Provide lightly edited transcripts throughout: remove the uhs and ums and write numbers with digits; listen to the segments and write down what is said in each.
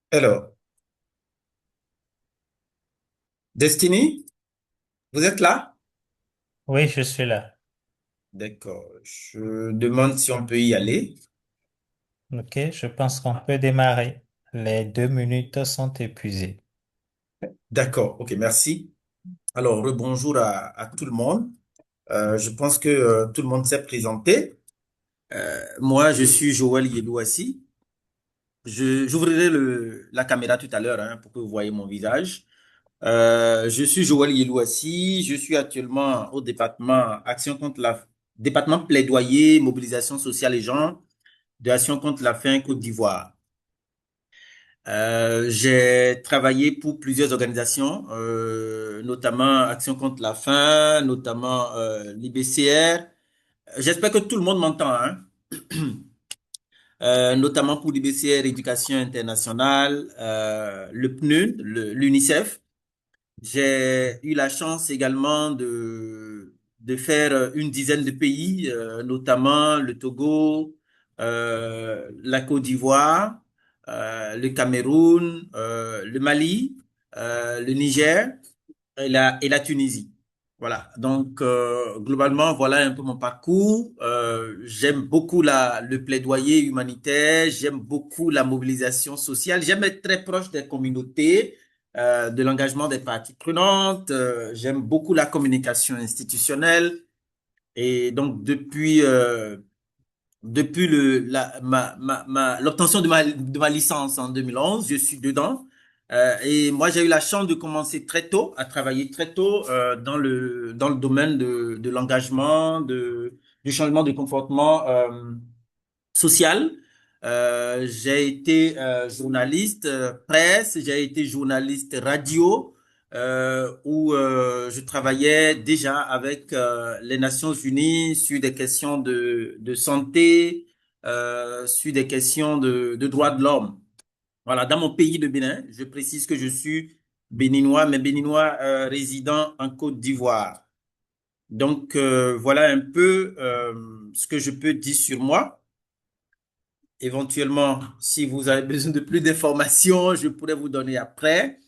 Alors, Destiny, vous êtes là? Oui, je suis là. D'accord. Je demande si on peut y aller. OK, je pense qu'on peut démarrer. Les 2 minutes sont épuisées. D'accord. OK, merci. Alors, rebonjour à tout le monde. Je pense que tout le monde s'est présenté. Moi, je suis Joël Yedouassi. J'ouvrirai la caméra tout à l'heure hein, pour que vous voyez mon visage. Je suis Joël Yedouassi. Je suis actuellement au département Action contre département plaidoyer, mobilisation sociale et genre de Action contre la faim Côte d'Ivoire. J'ai travaillé pour plusieurs organisations, notamment Action contre la faim, notamment l'IBCR. J'espère que tout le monde m'entend, hein. Notamment pour l'IBCR Éducation internationale, le PNUD, l'UNICEF. J'ai eu la chance également de faire une dizaine de pays, notamment le Togo, la Côte d'Ivoire, le Cameroun, le Mali, le Niger et la Tunisie. Voilà. Donc, globalement, voilà un peu mon parcours. J'aime beaucoup le plaidoyer humanitaire. J'aime beaucoup la mobilisation sociale. J'aime être très proche des communautés, de l'engagement des parties prenantes. J'aime beaucoup la communication institutionnelle. Et donc, depuis l'obtention de ma licence en 2011, je suis dedans. Et moi, j'ai eu la chance de commencer très tôt, à travailler très tôt dans le domaine de l'engagement, du changement de comportement social. J'ai été journaliste presse, j'ai été journaliste radio, où je travaillais déjà avec les Nations Unies sur des questions de santé, sur des questions de droits de l'homme. Voilà, dans mon pays de Bénin, je précise que je suis béninois, mais béninois résident en Côte d'Ivoire. Donc voilà un peu ce que je peux dire sur moi. Éventuellement, si vous avez besoin de plus d'informations, je pourrais vous donner après.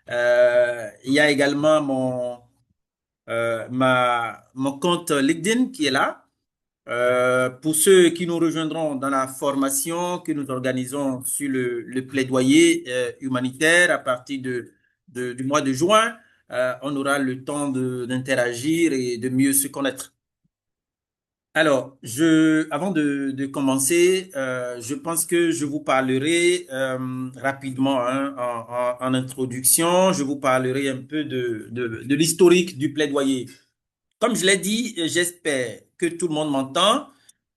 Il y a également mon compte LinkedIn qui est là. Pour ceux qui nous rejoindront dans la formation que nous organisons sur le plaidoyer humanitaire à partir du mois de juin, on aura le temps d'interagir et de mieux se connaître. Alors, avant de commencer, je pense que je vous parlerai rapidement hein, en introduction. Je vous parlerai un peu de l'historique du plaidoyer. Comme je l'ai dit, j'espère que tout le monde m'entend.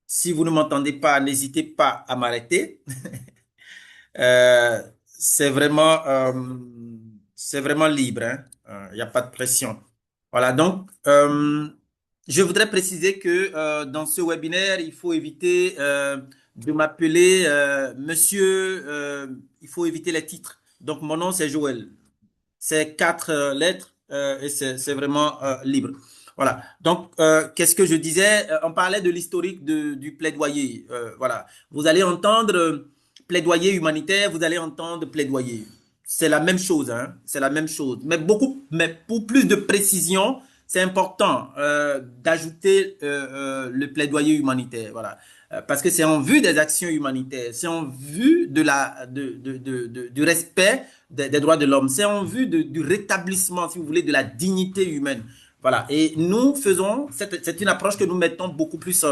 Si vous ne m'entendez pas, n'hésitez pas à m'arrêter. Euh, c'est vraiment libre, hein. Il n'y a pas de pression. Voilà, donc, je voudrais préciser que dans ce webinaire, il faut éviter de m'appeler monsieur, il faut éviter les titres. Donc, mon nom, c'est Joël. C'est quatre lettres et c'est vraiment libre. Voilà. Donc, qu'est-ce que je disais? On parlait de l'historique du plaidoyer. Voilà. Vous allez entendre plaidoyer humanitaire, vous allez entendre plaidoyer. C'est la même chose, hein. C'est la même chose. Mais pour plus de précision, c'est important d'ajouter le plaidoyer humanitaire. Voilà. Parce que c'est en vue des actions humanitaires, c'est en vue du respect des droits de l'homme, c'est en vue du rétablissement, si vous voulez, de la dignité humaine. Voilà. Et nous faisons, c'est une approche que nous mettons beaucoup plus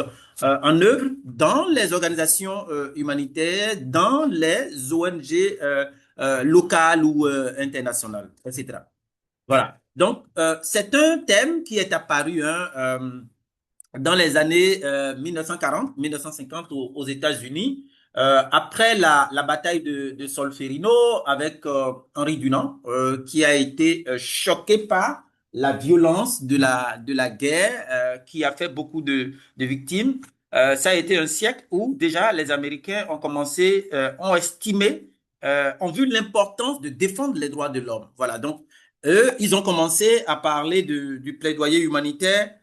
en œuvre dans les organisations humanitaires, dans les ONG locales ou internationales, etc. Voilà. Donc, c'est un thème qui est apparu hein, dans les années 1940, 1950 aux États-Unis, après la bataille de Solferino avec Henri Dunant, qui a été choqué par la violence de la guerre qui a fait beaucoup de victimes. Ça a été un siècle où déjà les Américains ont commencé, ont estimé, ont vu l'importance de défendre les droits de l'homme. Voilà, donc eux, ils ont commencé à parler du plaidoyer humanitaire.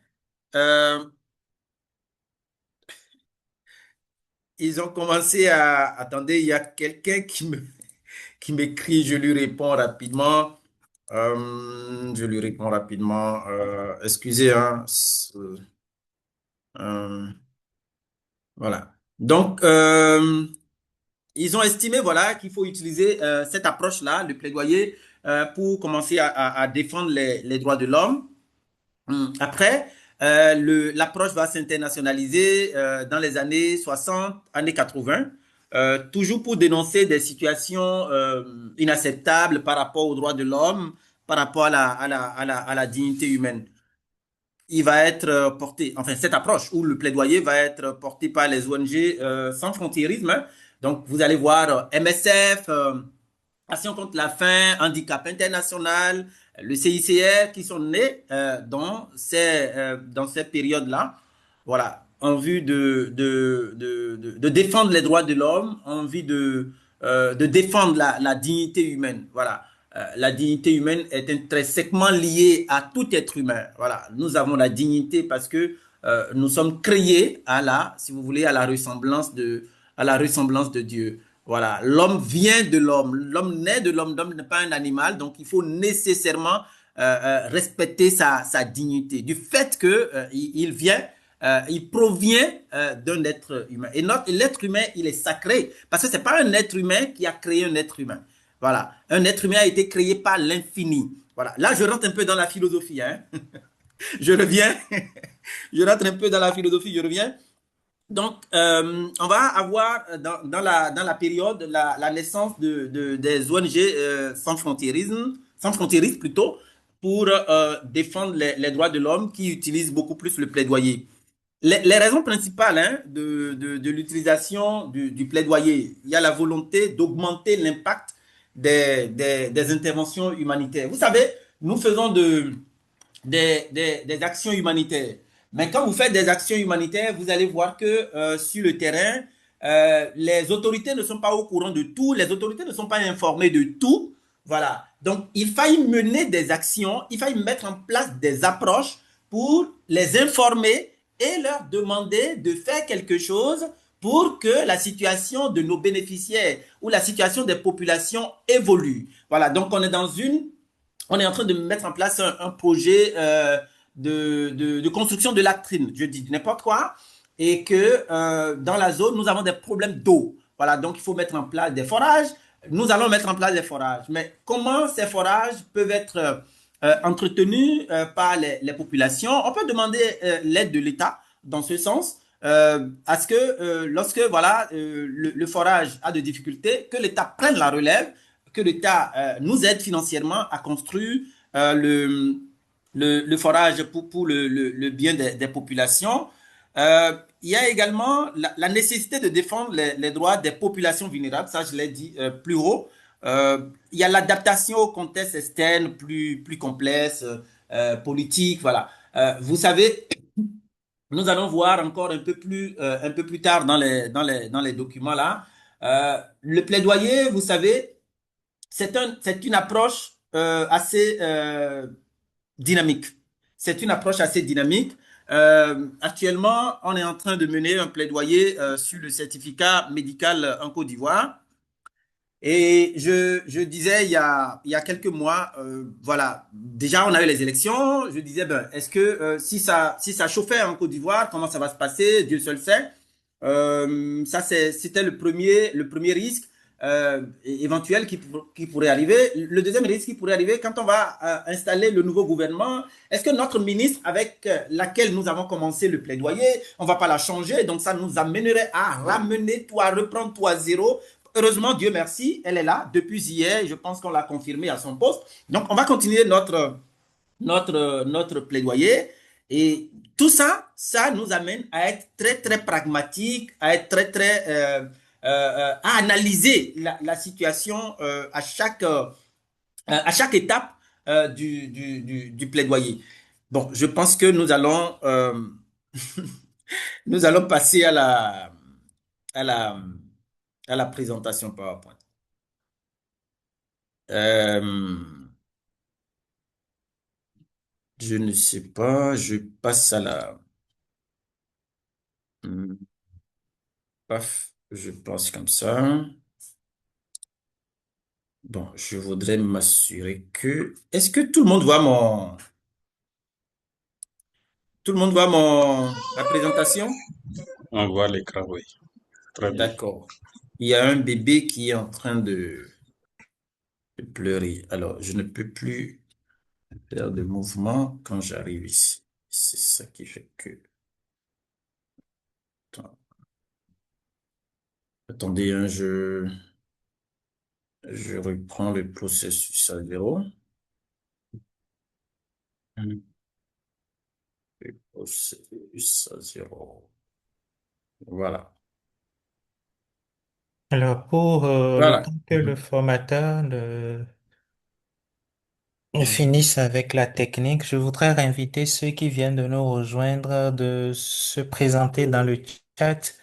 Euh, Ils ont commencé à... Attendez, il y a quelqu'un qui m'écrit, je lui réponds rapidement. Je lui réponds rapidement. Excusez, hein. Euh, voilà. Donc, ils ont estimé, voilà, qu'il faut utiliser cette approche-là, le plaidoyer, pour commencer à défendre les droits de l'homme. Après, l'approche va s'internationaliser dans les années 60, années 80, toujours pour dénoncer des situations inacceptables par rapport aux droits de l'homme, par rapport à la dignité humaine. Il va être porté, enfin cette approche où le plaidoyer va être porté par les ONG sans frontiérisme, hein. Donc vous allez voir MSF, Action contre la faim, Handicap International, le CICR qui sont nés dans ces périodes-là, voilà, en vue de défendre les droits de l'homme, en vue de défendre la dignité humaine. Voilà. La dignité humaine est intrinsèquement liée à tout être humain. Voilà. Nous avons la dignité parce que nous sommes créés si vous voulez, à la ressemblance de Dieu. Voilà, l'homme vient de l'homme naît de l'homme n'est pas un animal, donc il faut nécessairement respecter sa dignité. Du fait que il provient d'un être humain. Et l'être humain, il est sacré, parce que c'est pas un être humain qui a créé un être humain. Voilà, un être humain a été créé par l'infini. Voilà, là je rentre un peu dans la philosophie, hein. Je reviens, je rentre un peu dans la philosophie, je reviens. Donc, on va avoir dans la période la naissance des ONG sans frontiérisme plutôt, pour défendre les droits de l'homme qui utilisent beaucoup plus le plaidoyer. Les raisons principales hein, de l'utilisation du plaidoyer, il y a la volonté d'augmenter l'impact des interventions humanitaires. Vous savez, nous faisons des actions humanitaires. Mais quand vous faites des actions humanitaires, vous allez voir que sur le terrain, les autorités ne sont pas au courant de tout, les autorités ne sont pas informées de tout. Voilà. Donc, il faille mener des actions, il faille mettre en place des approches pour les informer et leur demander de faire quelque chose pour que la situation de nos bénéficiaires ou la situation des populations évolue. Voilà. Donc, on est en train de mettre en place un projet de construction de latrines, je dis n'importe quoi, et que dans la zone, nous avons des problèmes d'eau. Voilà, donc il faut mettre en place des forages. Nous allons mettre en place des forages. Mais comment ces forages peuvent être entretenus par les populations? On peut demander l'aide de l'État dans ce sens. À ce que lorsque voilà le forage a de difficultés, que l'État prenne la relève, que l'État nous aide financièrement à construire le forage pour le bien des populations. Il y a également la nécessité de défendre les droits des populations vulnérables, ça je l'ai dit plus haut. Il y a l'adaptation au contexte externe plus complexe, politique, voilà. Vous savez, nous allons voir encore un peu plus tard dans les documents là. Le plaidoyer, vous savez, c'est une approche assez dynamique. C'est une approche assez dynamique. Actuellement, on est en train de mener un plaidoyer sur le certificat médical en Côte d'Ivoire. Et je disais il y a quelques mois, voilà, déjà on a eu les élections. Je disais, ben, est-ce que si ça chauffait en Côte d'Ivoire, comment ça va se passer? Dieu seul sait. C'était le premier risque éventuel qui pourrait arriver. Le deuxième risque qui pourrait arriver quand on va installer le nouveau gouvernement. Est-ce que notre ministre avec laquelle nous avons commencé le plaidoyer, on va pas la changer? Donc ça nous amènerait à ramener tout, à reprendre tout à zéro. Heureusement, Dieu merci, elle est là depuis hier. Je pense qu'on l'a confirmé à son poste. Donc, on va continuer notre plaidoyer. Et tout ça, ça nous amène à être très, très pragmatique, à être à analyser la situation à chaque étape du plaidoyer. Bon, je pense que nous allons passer à la, à la présentation PowerPoint. Euh, je ne sais pas, je passe à la... Paf, je passe comme ça. Bon, je voudrais m'assurer que... Est-ce que tout le monde voit mon... Tout le monde voit ma présentation? On voit l'écran, oui. Très bien. D'accord. Il y a un bébé qui est en train de pleurer. Alors, je ne peux plus faire de mouvement quand j'arrive ici. C'est ça qui fait que... Attends- Attendez, hein, je reprends le processus à zéro. Mhm. Le processus à zéro. Voilà. Alors, pour le Voilà. temps que le formateur Mhm. finisse avec la technique, je voudrais réinviter ceux qui viennent de nous rejoindre de se présenter dans le chat,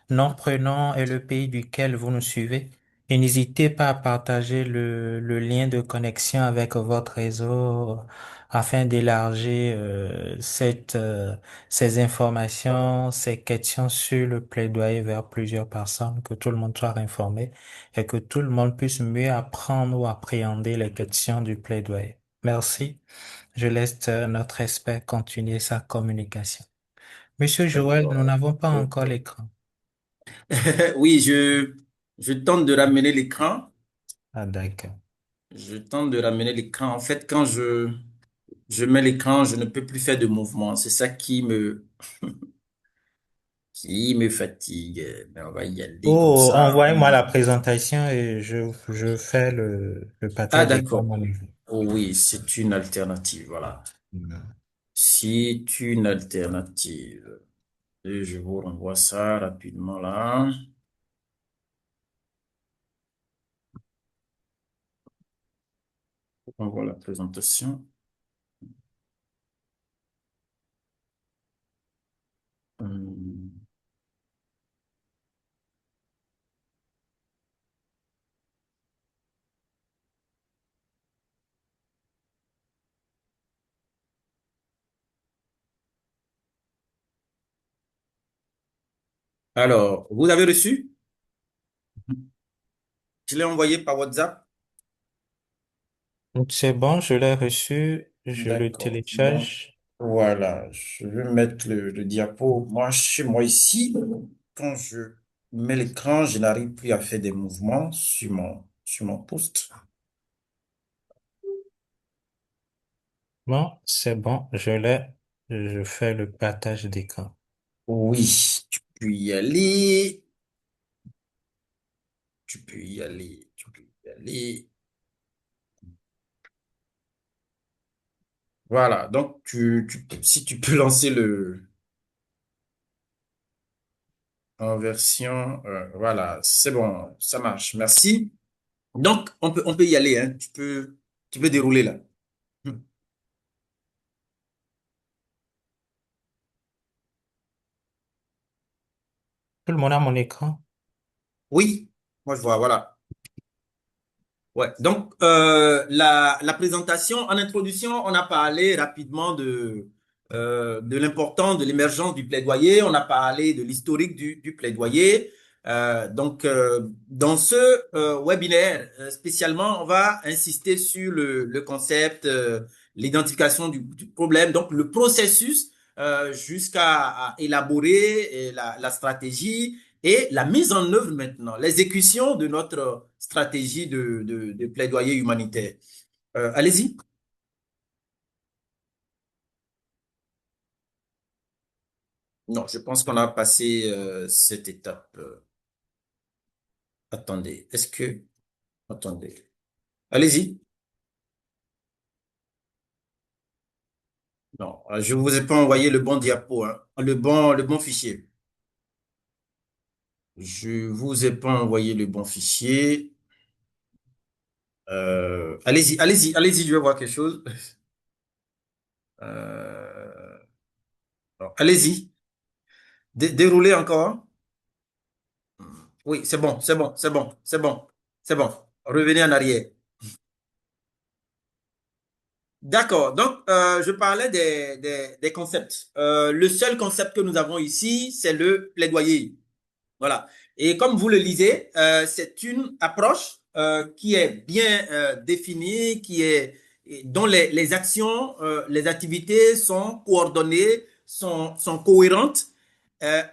nom, prénom et le pays duquel vous nous suivez. Et n'hésitez pas à partager le lien de connexion avec votre réseau afin d'élargir ces informations, ces questions sur le plaidoyer vers plusieurs personnes, que tout le monde soit informé et que tout le monde puisse mieux apprendre ou appréhender les questions du plaidoyer. Merci. Je laisse notre expert continuer sa communication. Monsieur Joël, nous D'accord. n'avons pas encore Ok. l'écran. Oui, je tente de ramener l'écran. Ah, d'accord. Je tente de ramener l'écran. En fait, quand je mets l'écran, je ne peux plus faire de mouvement. C'est ça qui me fatigue. Mais on va y aller comme Oh, ça. envoyez-moi la présentation et je fais le Ah, partage d'écran à d'accord. mon niveau. Oh oui, c'est une alternative. Voilà. Mm. C'est une alternative. Et je vous renvoie ça rapidement là. On voit la présentation. Hum. Alors, vous avez reçu? Je l'ai envoyé par WhatsApp. C'est bon, je l'ai reçu, je le D'accord. Donc, télécharge. voilà. Je vais mettre le diapo. Moi, chez moi ici, quand je mets l'écran, je n'arrive plus à faire des mouvements sur mon poste. Bon, c'est bon, je l'ai. Je fais le partage d'écran. Oui, tu peux y aller. Tu peux y aller. Tu peux y aller. Voilà. Donc, si tu peux lancer en version, voilà, c'est bon, ça marche. Merci. Donc, on peut y aller, hein. Tu peux dérouler là. Tout le monde a mon écran? Oui, moi je vois, voilà. Ouais. Donc, la présentation, en introduction, on a parlé rapidement de l'importance de l'émergence du plaidoyer. On a parlé de l'historique du plaidoyer. Dans ce webinaire, spécialement, on va insister sur le concept, l'identification du problème, donc le processus jusqu'à à élaborer la stratégie et la mise en œuvre maintenant, l'exécution de notre stratégie de plaidoyer humanitaire. Allez-y. Non, je pense qu'on a passé cette étape. Attendez, est-ce que... Attendez. Allez-y. Non, je vous ai pas envoyé le bon diapo, hein, le bon fichier. Je vous ai pas envoyé le bon fichier. Allez-y, je vais voir quelque chose. Euh, alors, allez-y. Déroulez encore. Oui, c'est bon, c'est bon, c'est bon, c'est bon, c'est bon. Revenez en arrière. D'accord. Donc, je parlais des concepts. Le seul concept que nous avons ici, c'est le plaidoyer. Voilà. Et comme vous le lisez, c'est une approche qui est bien définie, dont les actions, les activités sont coordonnées, sont cohérentes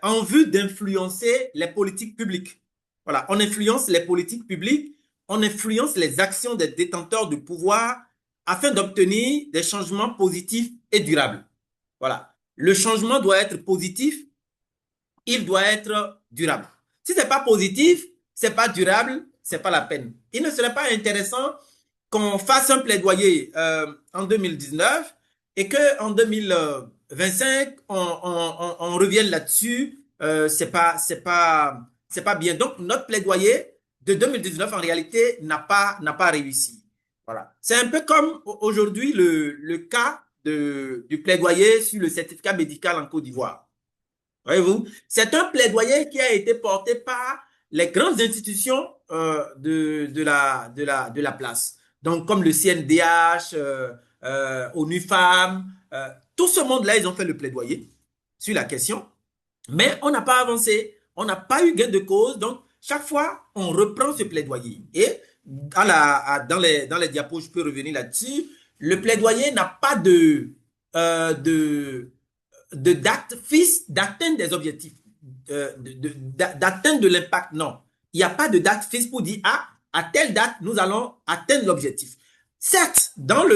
en vue d'influencer les politiques publiques. Voilà, on influence les politiques publiques, on influence les actions des détenteurs de pouvoir afin d'obtenir des changements positifs et durables. Voilà. Le changement doit être positif, il doit être durable. Si ce n'est pas positif, ce n'est pas durable, ce n'est pas la peine. Il ne serait pas intéressant qu'on fasse un plaidoyer en 2019 et qu'en 2025, on revienne là-dessus. C'est pas bien. Donc, notre plaidoyer de 2019, en réalité, n'a pas réussi. Voilà. C'est un peu comme aujourd'hui le cas du plaidoyer sur le certificat médical en Côte d'Ivoire. Voyez-vous, c'est un plaidoyer qui a été porté par les grandes institutions de la place. Donc, comme le CNDH, ONU Femmes, tout ce monde-là, ils ont fait le plaidoyer sur la question, mais on n'a pas avancé, on n'a pas eu gain de cause. Donc, chaque fois, on reprend ce plaidoyer. Et dans les diapos, je peux revenir là-dessus, le plaidoyer n'a pas de date fixe d'atteindre des objectifs, d'atteindre de l'impact. Non, il n'y a pas de date fixe pour dire, ah, à telle date, nous allons atteindre l'objectif. Certes, dans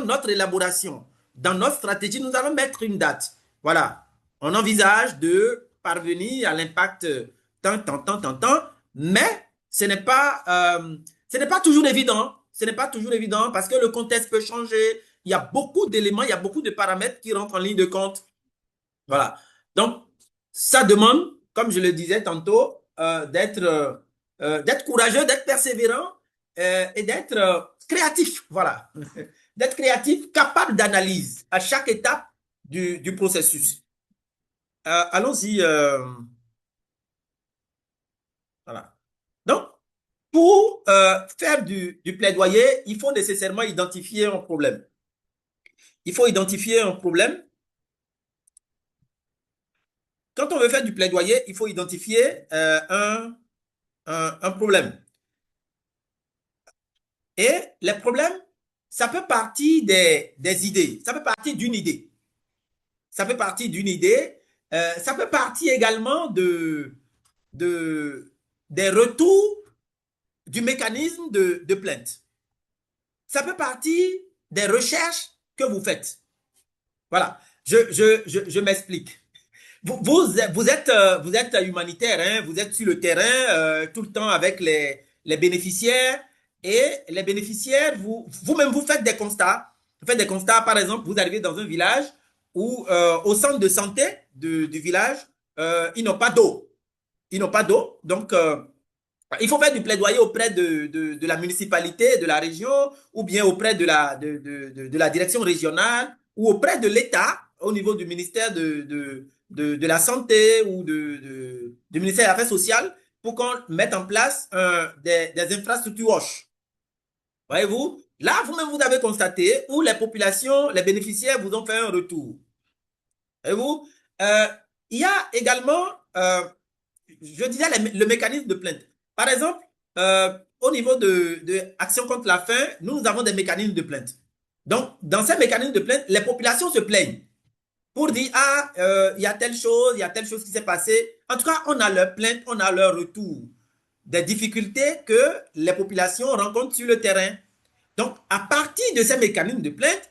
notre élaboration, dans notre stratégie, nous allons mettre une date. Voilà, on envisage de parvenir à l'impact tant, mais ce n'est pas toujours évident. Ce n'est pas toujours évident parce que le contexte peut changer. Il y a beaucoup d'éléments, il y a beaucoup de paramètres qui rentrent en ligne de compte. Voilà. Donc, ça demande, comme je le disais tantôt, d'être courageux, d'être persévérant et d'être créatif. Voilà. D'être créatif, capable d'analyse à chaque étape du processus. Allons-y. Voilà. Donc, pour faire du plaidoyer, il faut nécessairement identifier un problème. Il faut identifier un problème. Quand on veut faire du plaidoyer, il faut identifier un problème. Et les problèmes, ça peut partir des idées, ça peut partir d'une idée. Ça peut partir d'une idée, ça peut partir également des retours du mécanisme de plainte. Ça peut partir des recherches que vous faites. Voilà, je m'explique. Vous êtes humanitaire, hein, vous êtes sur le terrain tout le temps avec les bénéficiaires et les bénéficiaires, vous-même, vous faites des constats. Vous faites des constats, par exemple, vous arrivez dans un village où au centre de santé du village, ils n'ont pas d'eau. Ils n'ont pas d'eau, donc il faut faire du plaidoyer auprès de la municipalité, de la région, ou bien auprès de la direction régionale, ou auprès de l'État, au niveau du ministère de la Santé ou du ministère des Affaires sociales, pour qu'on mette en place des infrastructures WASH. Voyez-vous? Là, vous-même, vous avez constaté où les populations, les bénéficiaires vous ont fait un retour. Voyez-vous? Euh, il y a également, je disais, le mécanisme de plainte. Par exemple, au niveau de Action contre la faim, nous avons des mécanismes de plainte. Donc, dans ces mécanismes de plainte, les populations se plaignent pour dire, ah, il y a telle chose qui s'est passée. En tout cas, on a leur plainte, on a leur retour des difficultés que les populations rencontrent sur le terrain. Donc, à partir de ces mécanismes de plainte,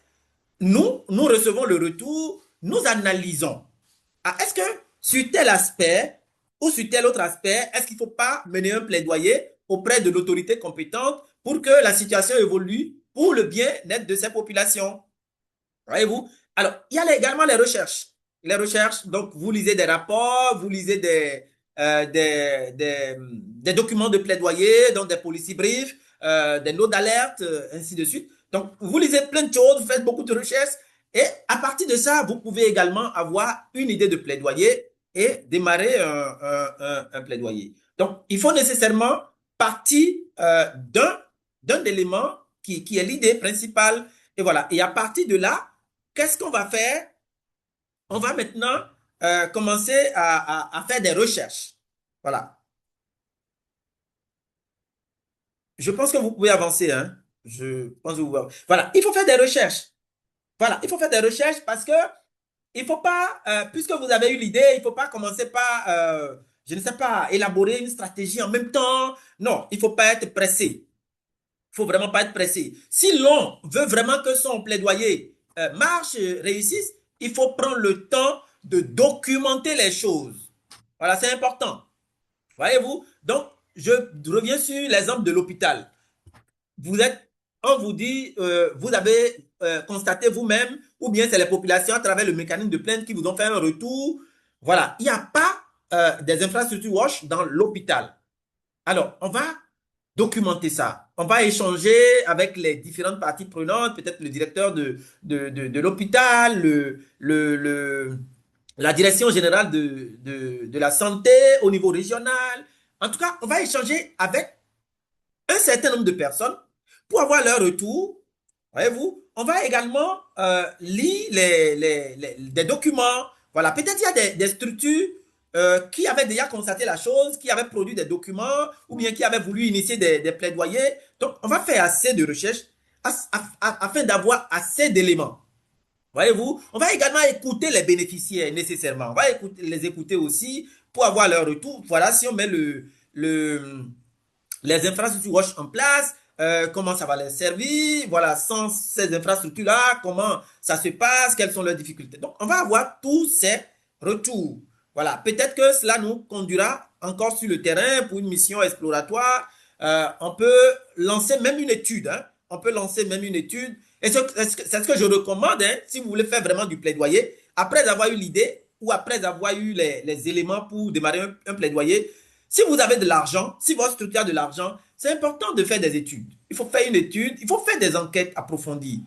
nous recevons le retour, nous analysons. Ah, est-ce que sur tel aspect ou sur tel autre aspect, est-ce qu'il ne faut pas mener un plaidoyer auprès de l'autorité compétente pour que la situation évolue pour le bien-être de ces populations? Voyez-vous? Alors, il y a également les recherches. Les recherches, donc vous lisez des rapports, vous lisez des documents de plaidoyer, donc des policy briefs, des notes d'alerte, ainsi de suite. Donc, vous lisez plein de choses, vous faites beaucoup de recherches et à partir de ça, vous pouvez également avoir une idée de plaidoyer et démarrer un plaidoyer. Donc, il faut nécessairement partir d'un élément qui est l'idée principale. Et voilà. Et à partir de là, qu'est-ce qu'on va faire? On va maintenant commencer à faire des recherches. Voilà. Je pense que vous pouvez avancer, hein. Je pense que vous... Voilà, il faut faire des recherches. Voilà, il faut faire des recherches parce que il faut pas, puisque vous avez eu l'idée, il faut pas commencer par, je ne sais pas, élaborer une stratégie en même temps. Non, il faut pas être pressé. Il faut vraiment pas être pressé. Si l'on veut vraiment que son plaidoyer marche, réussisse, il faut prendre le temps de documenter les choses. Voilà, c'est important. Voyez-vous? Donc, je reviens sur l'exemple de l'hôpital. Vous êtes, on vous dit, vous avez constaté vous-même, ou bien c'est les populations à travers le mécanisme de plainte qui vous ont fait un retour. Voilà, il n'y a pas des infrastructures WASH dans l'hôpital. Alors, on va documenter ça. On va échanger avec les différentes parties prenantes, peut-être le directeur de l'hôpital, la direction générale de la santé au niveau régional. En tout cas, on va échanger avec un certain nombre de personnes pour avoir leur retour. Voyez-vous, on va également lire des documents. Voilà, peut-être il y a des structures qui avaient déjà constaté la chose, qui avaient produit des documents ou bien qui avaient voulu initier des plaidoyers. Donc, on va faire assez de recherches afin d'avoir assez d'éléments. Voyez-vous, on va également écouter les bénéficiaires nécessairement. On va les écouter aussi pour avoir leur retour. Voilà, si on met les infrastructures WASH en place, comment ça va les servir, voilà, sans ces infrastructures-là, comment ça se passe, quelles sont leurs difficultés. Donc, on va avoir tous ces retours. Voilà, peut-être que cela nous conduira encore sur le terrain pour une mission exploratoire. On peut lancer même une étude, hein. On peut lancer même une étude. Et c'est ce que je recommande, hein, si vous voulez faire vraiment du plaidoyer, après avoir eu l'idée ou après avoir eu les éléments pour démarrer un plaidoyer, si vous avez de l'argent, si votre structure a de l'argent, c'est important de faire des études. Il faut faire une étude, il faut faire des enquêtes approfondies.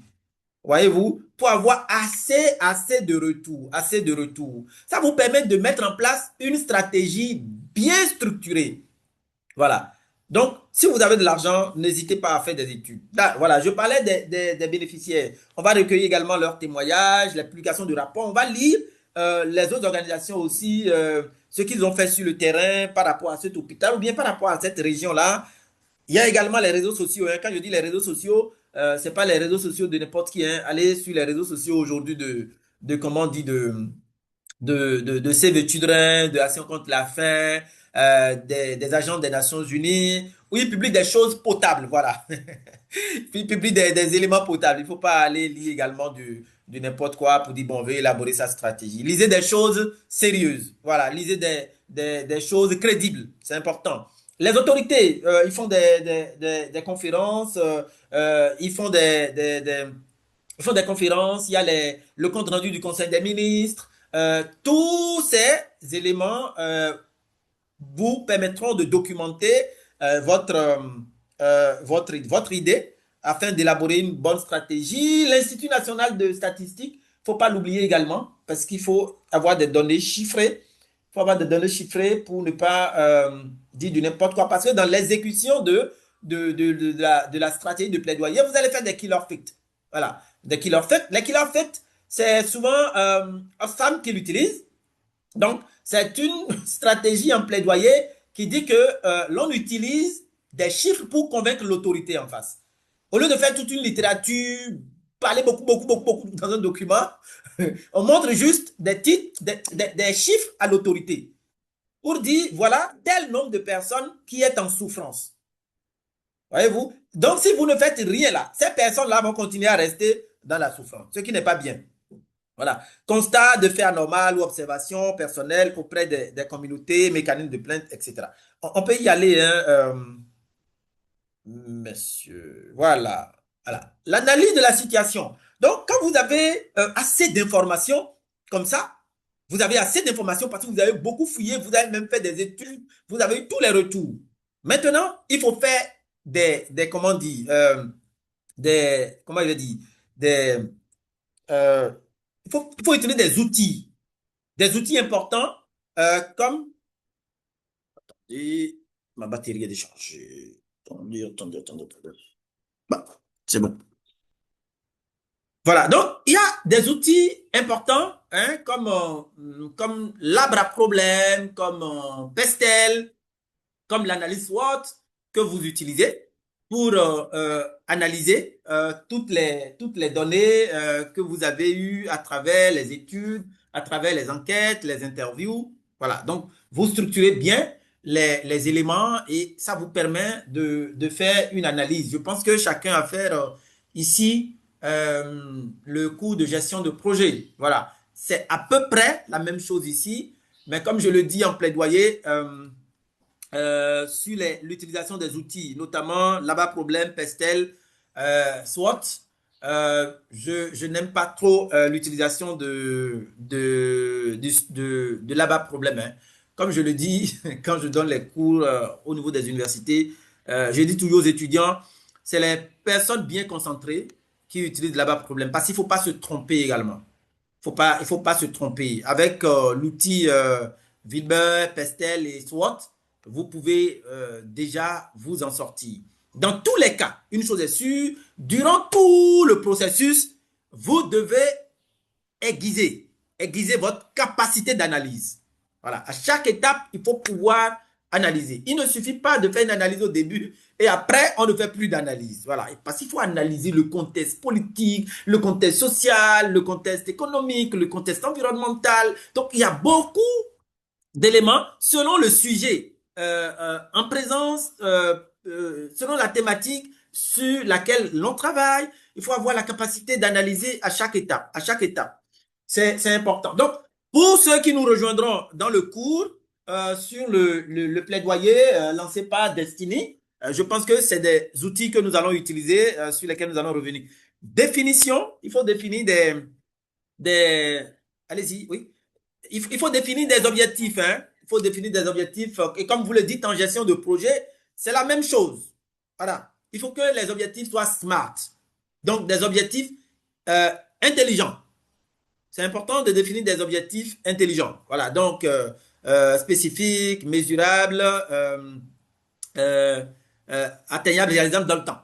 Voyez-vous, pour avoir assez de retours, assez de retours. Ça vous permet de mettre en place une stratégie bien structurée. Voilà. Donc, si vous avez de l'argent, n'hésitez pas à faire des études. Là, voilà, je parlais des bénéficiaires. On va recueillir également leurs témoignages, les publications de rapports. On va lire les autres organisations aussi, ce qu'ils ont fait sur le terrain par rapport à cet hôpital ou bien par rapport à cette région-là. Il y a également les réseaux sociaux, hein. Quand je dis les réseaux sociaux, c'est pas les réseaux sociaux de n'importe qui, hein. Allez sur les réseaux sociaux aujourd'hui comment on dit, de Save the Children, de Action contre la faim, des agents des Nations Unies, où ils publient des choses potables, voilà. Ils publient des éléments potables. Il ne faut pas aller lire également de n'importe quoi pour dire, bon, on veut élaborer sa stratégie. Lisez des choses sérieuses, voilà. Lisez des choses crédibles, c'est important. Les autorités, ils font des conférences, ils font ils font des conférences, il y a le compte rendu du Conseil des ministres. Tous ces éléments vous permettront de documenter votre idée afin d'élaborer une bonne stratégie. L'Institut national de statistique, il ne faut pas l'oublier également parce qu'il faut avoir des données chiffrées. Il faut avoir des données chiffrées pour ne pas dire du n'importe quoi. Parce que dans l'exécution de la stratégie de plaidoyer, vous allez faire des killer facts. Voilà, des killer facts. Les killer facts, c'est souvent Oxfam qui l'utilise. Donc, c'est une stratégie en plaidoyer qui dit que l'on utilise des chiffres pour convaincre l'autorité en face. Au lieu de faire toute une littérature, parler beaucoup dans un document, on montre juste des titres, des chiffres à l'autorité pour dire, voilà, tel nombre de personnes qui est en souffrance. Voyez-vous? Donc, si vous ne faites rien là, ces personnes-là vont continuer à rester dans la souffrance, ce qui n'est pas bien. Voilà. Constat de fait anormal ou observation personnelle auprès des communautés, mécanismes de plainte, etc. On peut y aller, hein, monsieur. Voilà. Voilà. L'analyse de la situation. Donc, quand vous avez assez d'informations comme ça, vous avez assez d'informations parce que vous avez beaucoup fouillé, vous avez même fait des études, vous avez eu tous les retours. Maintenant, il faut faire comment dire, comment je vais dire, des, euh, il faut utiliser des outils importants comme, et ma batterie est déchargée. Attendez. Bah, c'est bon. Voilà, donc il y a des outils importants hein, comme l'arbre à problème, comme Pestel, comme l'analyse SWOT que vous utilisez pour analyser toutes les données que vous avez eues à travers les études, à travers les enquêtes, les interviews. Voilà, donc vous structurez bien les éléments et ça vous permet de faire une analyse. Je pense que chacun a fait ici le cours de gestion de projet. Voilà, c'est à peu près la même chose ici, mais comme je le dis en plaidoyer, sur l'utilisation des outils, notamment là-bas problème, Pestel, SWOT. Je n'aime pas trop l'utilisation de là-bas problème. Hein. Comme je le dis quand je donne les cours au niveau des universités, je dis toujours aux étudiants, c'est les personnes bien concentrées qui utilisent là-bas problème parce qu'il ne faut pas se tromper également. Il faut pas se tromper. Avec l'outil Wilber, Pestel et SWOT, vous pouvez déjà vous en sortir. Dans tous les cas, une chose est sûre, durant tout le processus, vous devez aiguiser votre capacité d'analyse. Voilà, à chaque étape, il faut pouvoir analyser. Il ne suffit pas de faire une analyse au début et après, on ne fait plus d'analyse. Voilà, parce qu'il faut analyser le contexte politique, le contexte social, le contexte économique, le contexte environnemental. Donc, il y a beaucoup d'éléments selon le sujet en présence, selon la thématique sur laquelle l'on travaille. Il faut avoir la capacité d'analyser à chaque étape, à chaque étape. C'est important. Donc, pour ceux qui nous rejoindront dans le cours sur le plaidoyer lancé par Destiny, je pense que c'est des outils que nous allons utiliser, sur lesquels nous allons revenir. Définition, il faut définir des allez-y, oui. Il faut définir des objectifs. Hein? Il faut définir des objectifs. Et comme vous le dites en gestion de projet, c'est la même chose. Voilà. Il faut que les objectifs soient smart. Donc, des objectifs euh, intelligents. C'est important de définir des objectifs intelligents. Voilà. Donc, spécifiques, mesurables, atteignables, réalisables dans le temps.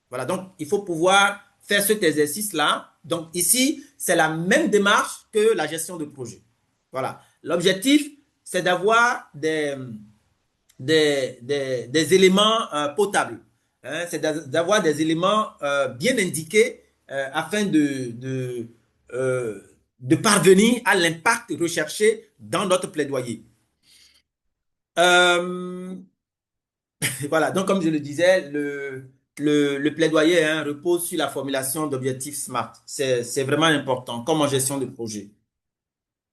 Voilà. Donc, il faut pouvoir faire cet exercice-là. Donc, ici, c'est la même démarche que la gestion de projet. Voilà. L'objectif, c'est d'avoir des éléments potables. Hein, c'est d'avoir des éléments bien indiqués afin de parvenir à l'impact recherché dans notre plaidoyer. Voilà, donc comme je le disais, le plaidoyer hein, repose sur la formulation d'objectifs SMART. C'est vraiment important, comme en gestion de projet.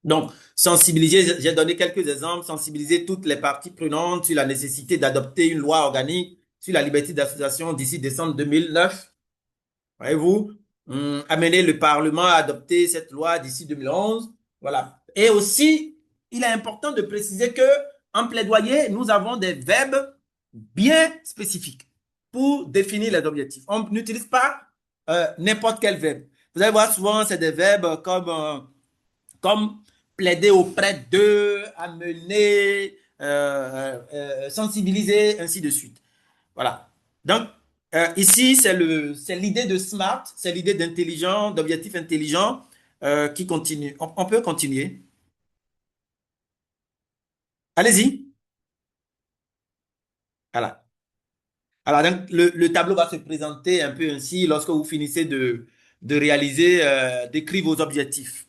Donc, sensibiliser, j'ai donné quelques exemples, sensibiliser toutes les parties prenantes sur la nécessité d'adopter une loi organique sur la liberté d'association d'ici décembre 2009. Voyez-vous, amener le Parlement à adopter cette loi d'ici 2011. Voilà. Et aussi, il est important de préciser que en plaidoyer, nous avons des verbes bien spécifiques pour définir les objectifs. On n'utilise pas n'importe quel verbe. Vous allez voir souvent, c'est des verbes comme plaider auprès d'eux, amener, sensibiliser, ainsi de suite. Voilà. Donc, ici, c'est l'idée de SMART, c'est l'idée d'intelligent, d'objectif intelligent qui continue. On peut continuer. Allez-y. Voilà. Alors, donc, le tableau va se présenter un peu ainsi lorsque vous finissez de réaliser, d'écrire vos objectifs.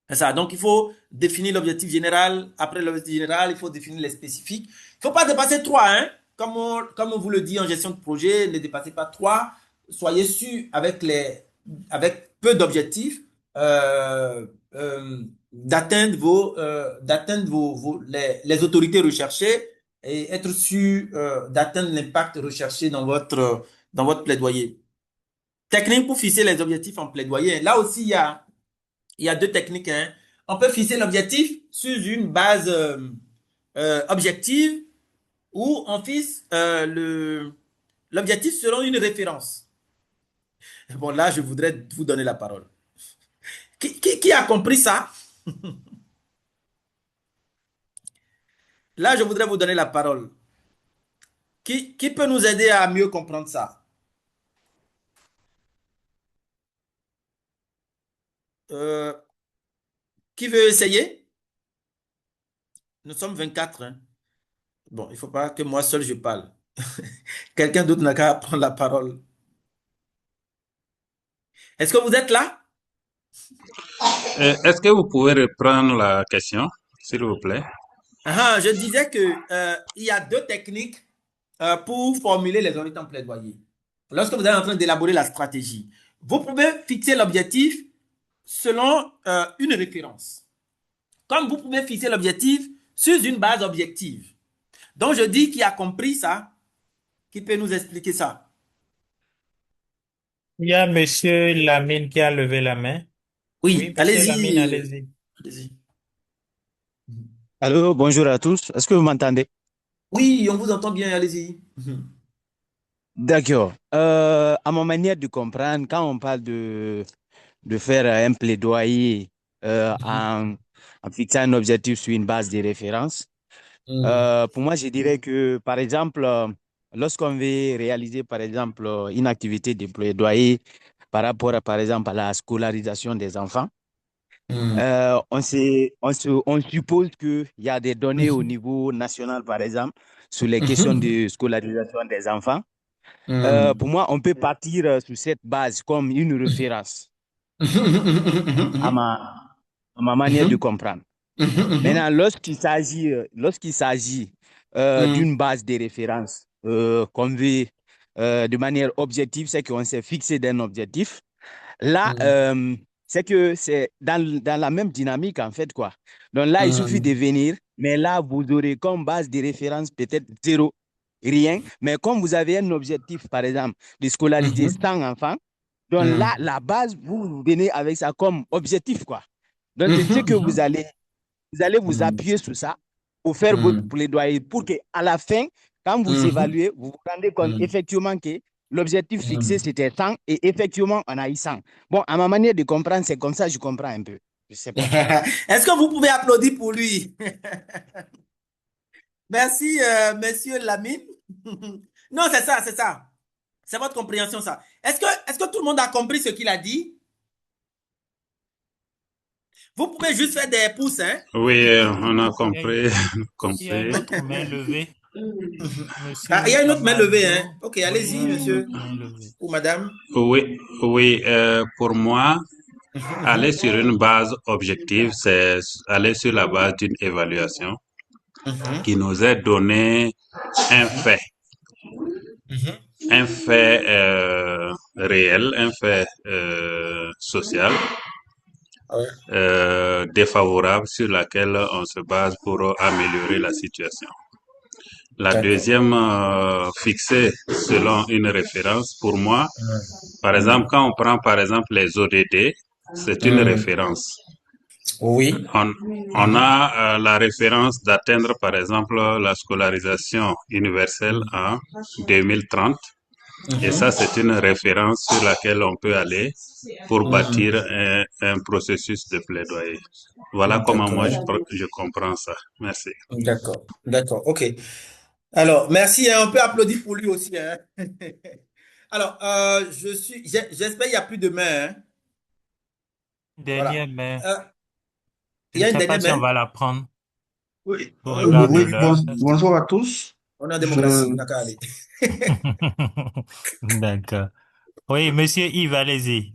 C'est ça. Donc, il faut définir l'objectif général. Après l'objectif général, il faut définir les spécifiques. Il ne faut pas dépasser trois, hein. Comme on vous le dit en gestion de projet, ne dépassez pas trois. Soyez sûr avec peu d'objectifs d'atteindre les autorités recherchées et être sûr d'atteindre l'impact recherché dans votre plaidoyer. Technique pour fixer les objectifs en plaidoyer. Là aussi, il y a deux techniques. Hein. On peut fixer l'objectif sur une base objective ou on fixe l'objectif selon une référence. Bon, là, je voudrais vous donner la parole. Qui a compris ça? Là, je voudrais vous donner la parole. Qui peut nous aider à mieux comprendre ça? Euh, Qui veut essayer? Nous sommes 24, hein. Bon, il ne faut pas que moi seul je parle. Quelqu'un d'autre n'a qu'à prendre la parole. Est-ce que vous êtes là? Est-ce que vous pouvez reprendre la question, s'il vous plaît? Je disais que, il y a deux techniques pour formuler les honnêtes en plaidoyer. Lorsque vous êtes en train d'élaborer la stratégie, vous pouvez fixer l'objectif selon une référence. Comme vous pouvez fixer l'objectif sur une base objective. Donc, je dis qui a compris ça, qui peut nous expliquer ça. Il y a Monsieur Lamine qui a levé la main. Oui, Oui, Monsieur Lamine, allez-y. allez-y. Allez-y. Allô, bonjour à tous. Est-ce que vous m'entendez? Oui, on vous entend bien, allez-y. D'accord. À ma manière de comprendre, quand on parle de faire un plaidoyer euh, en, en fixant un objectif sur une base de référence, pour moi, je dirais que, par exemple, lorsqu'on veut réaliser, par exemple, une activité de plaidoyer par rapport, par exemple, à la scolarisation des enfants, on suppose qu'il y a des données au niveau national, par exemple, sur les questions de scolarisation des enfants. Pour moi, on peut partir sur cette base comme une référence à ma manière de comprendre. Maintenant, lorsqu'il s'agit d'une base de référence qu'on veut de manière objective, c'est qu'on s'est fixé d'un objectif. Là, c'est que c'est dans la même dynamique, en fait, quoi. Donc là, il suffit de venir, mais là, vous aurez comme base de référence peut-être zéro, rien. Mais comme vous avez un objectif, par exemple, de scolariser 100 enfants, donc là, la base, vous venez avec ça comme objectif, quoi. Donc, c'est ce que vous allez vous appuyer sur ça pour faire votre plaidoyer pour que à la fin, quand vous évaluez, vous vous rendez compte effectivement que l'objectif fixé, c'était 100 et effectivement, on a eu 100. Bon, à ma manière de comprendre, c'est comme ça que je comprends un peu. Je ne sais pas. Est-ce que vous pouvez applaudir pour lui? Merci, monsieur Lamine. Non, c'est ça, c'est ça. C'est votre compréhension, ça. Est-ce que tout le monde a compris ce qu'il a dit? Vous pouvez juste faire des pouces, hein? Oui, on a Il y a, compris, il y a compris. une autre main levée. Ah, il y Monsieur a une autre main levée, hein? Amado. Ok, Oui, il y allez-y, a une monsieur autre main levée. ou madame. Oui, oui, pour moi, aller sur une base objective, c'est aller sur la base d'une évaluation qui nous est donné un fait, un fait réel, un fait social défavorable sur laquelle on se base pour améliorer la situation. La D'accord. deuxième, fixée selon une référence, pour moi, par exemple, quand on prend par exemple les ODD, c'est une référence. Oui. On, on a la référence d'atteindre par exemple la scolarisation universelle en 2030. Et ça, c'est une référence sur laquelle on peut aller pour bâtir un processus de plaidoyer. Voilà comment moi D'accord. je comprends ça. Merci. D'accord. D'accord. OK. Alors, merci, hein. On peut applaudir pour lui aussi, hein. Alors, j'espère qu'il n'y a plus de main, hein. Dernière Voilà. main. Euh, Je il y ne a une sais pas dernière si on main. va la prendre Oui, au regard de oui, l'heure. bonjour à tous. On est en démocratie. Je, On n'a qu'à aller. D'accord. Oui, Monsieur Yves, allez-y.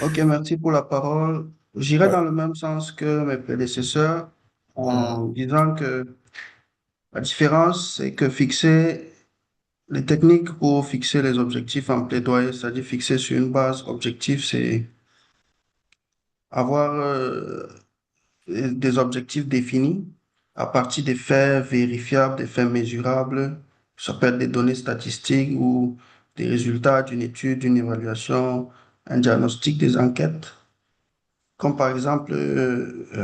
ok, merci pour la parole. J'irai Ouais. dans le même sens que mes prédécesseurs en disant que la différence, c'est que fixer les techniques pour fixer les objectifs en plaidoyer, c'est-à-dire fixer sur une base objective, c'est avoir des objectifs définis à partir des faits vérifiables, des faits mesurables. Ça peut être des données statistiques ou des résultats d'une étude, d'une évaluation, un diagnostic, des enquêtes. Comme par exemple,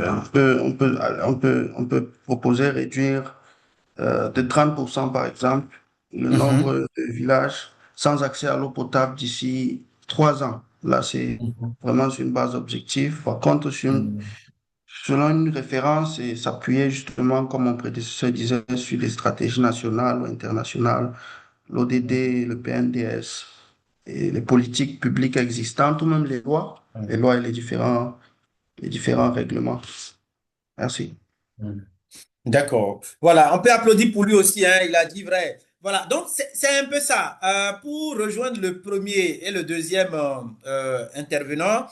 on peut proposer réduire de 30% par exemple le nombre Mhm. de villages sans accès à l'eau potable d'ici 3 ans. Là, c'est Mhm. vraiment sur une base objective. Par contre, Mhm. selon une référence et s'appuyer justement, comme mon prédécesseur disait, sur des stratégies nationales ou internationales, l'ODD, le PNDS et les politiques publiques existantes ou même les lois et les différents les différents règlements. Merci. D'accord. Voilà, on peut applaudir pour lui aussi, hein, il a dit vrai. Voilà, donc c'est un peu ça. Pour rejoindre le premier et le deuxième intervenant,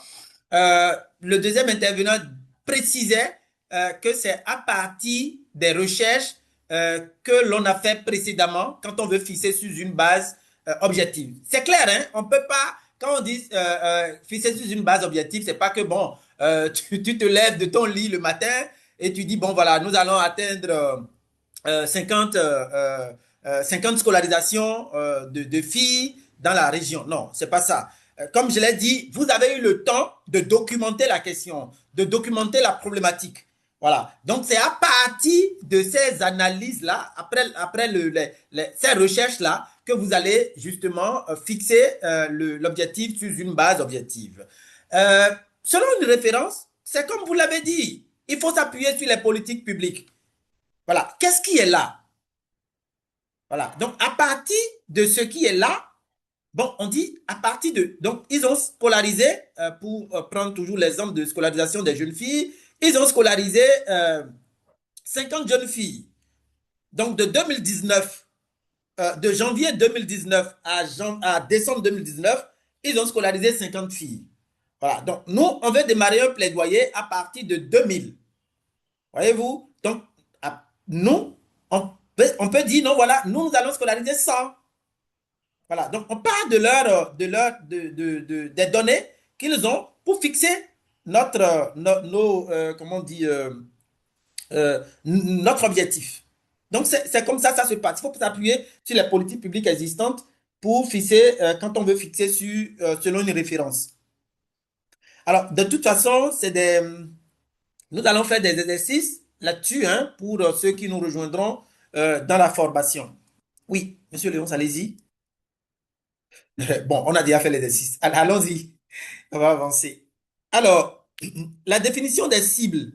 le deuxième intervenant précisait que c'est à partir des recherches que l'on a fait précédemment quand on veut fixer sur une base objective. C'est clair, hein? On peut pas, quand on dit fixer sur une base objective, c'est pas que bon, tu te lèves de ton lit le matin et tu dis bon voilà, nous allons atteindre 50, 50 scolarisations de filles dans la région. Non, c'est pas ça. Comme je l'ai dit, vous avez eu le temps de documenter la question, de documenter la problématique. Voilà. Donc, c'est à partir de ces analyses-là, après ces recherches-là, que vous allez justement fixer l'objectif sur une base objective. Selon une référence, c'est comme vous l'avez dit, il faut s'appuyer sur les politiques publiques. Voilà. Qu'est-ce qui est là? Voilà. Donc, à partir de ce qui est là, bon, on dit à partir de... Donc, ils ont scolarisé, pour prendre toujours l'exemple de scolarisation des jeunes filles, ils ont scolarisé 50 jeunes filles. Donc, de 2019, de janvier 2019 à décembre 2019, ils ont scolarisé 50 filles. Voilà. Donc, nous, on veut démarrer un plaidoyer à partir de 2000. Voyez-vous? Donc, nous, on peut dire, non, voilà, nous allons scolariser 100. Voilà, donc on parle des données qu'ils ont pour fixer comment on dit, notre objectif. Donc c'est comme ça se passe. Il faut s'appuyer sur les politiques publiques existantes pour fixer, quand on veut fixer selon une référence. Alors, de toute façon, nous allons faire des exercices là-dessus, hein, pour ceux qui nous rejoindront dans la formation. Oui, Monsieur Léon, allez-y. Bon, on a déjà fait l'exercice. Allons-y, on va avancer. Alors, la définition des cibles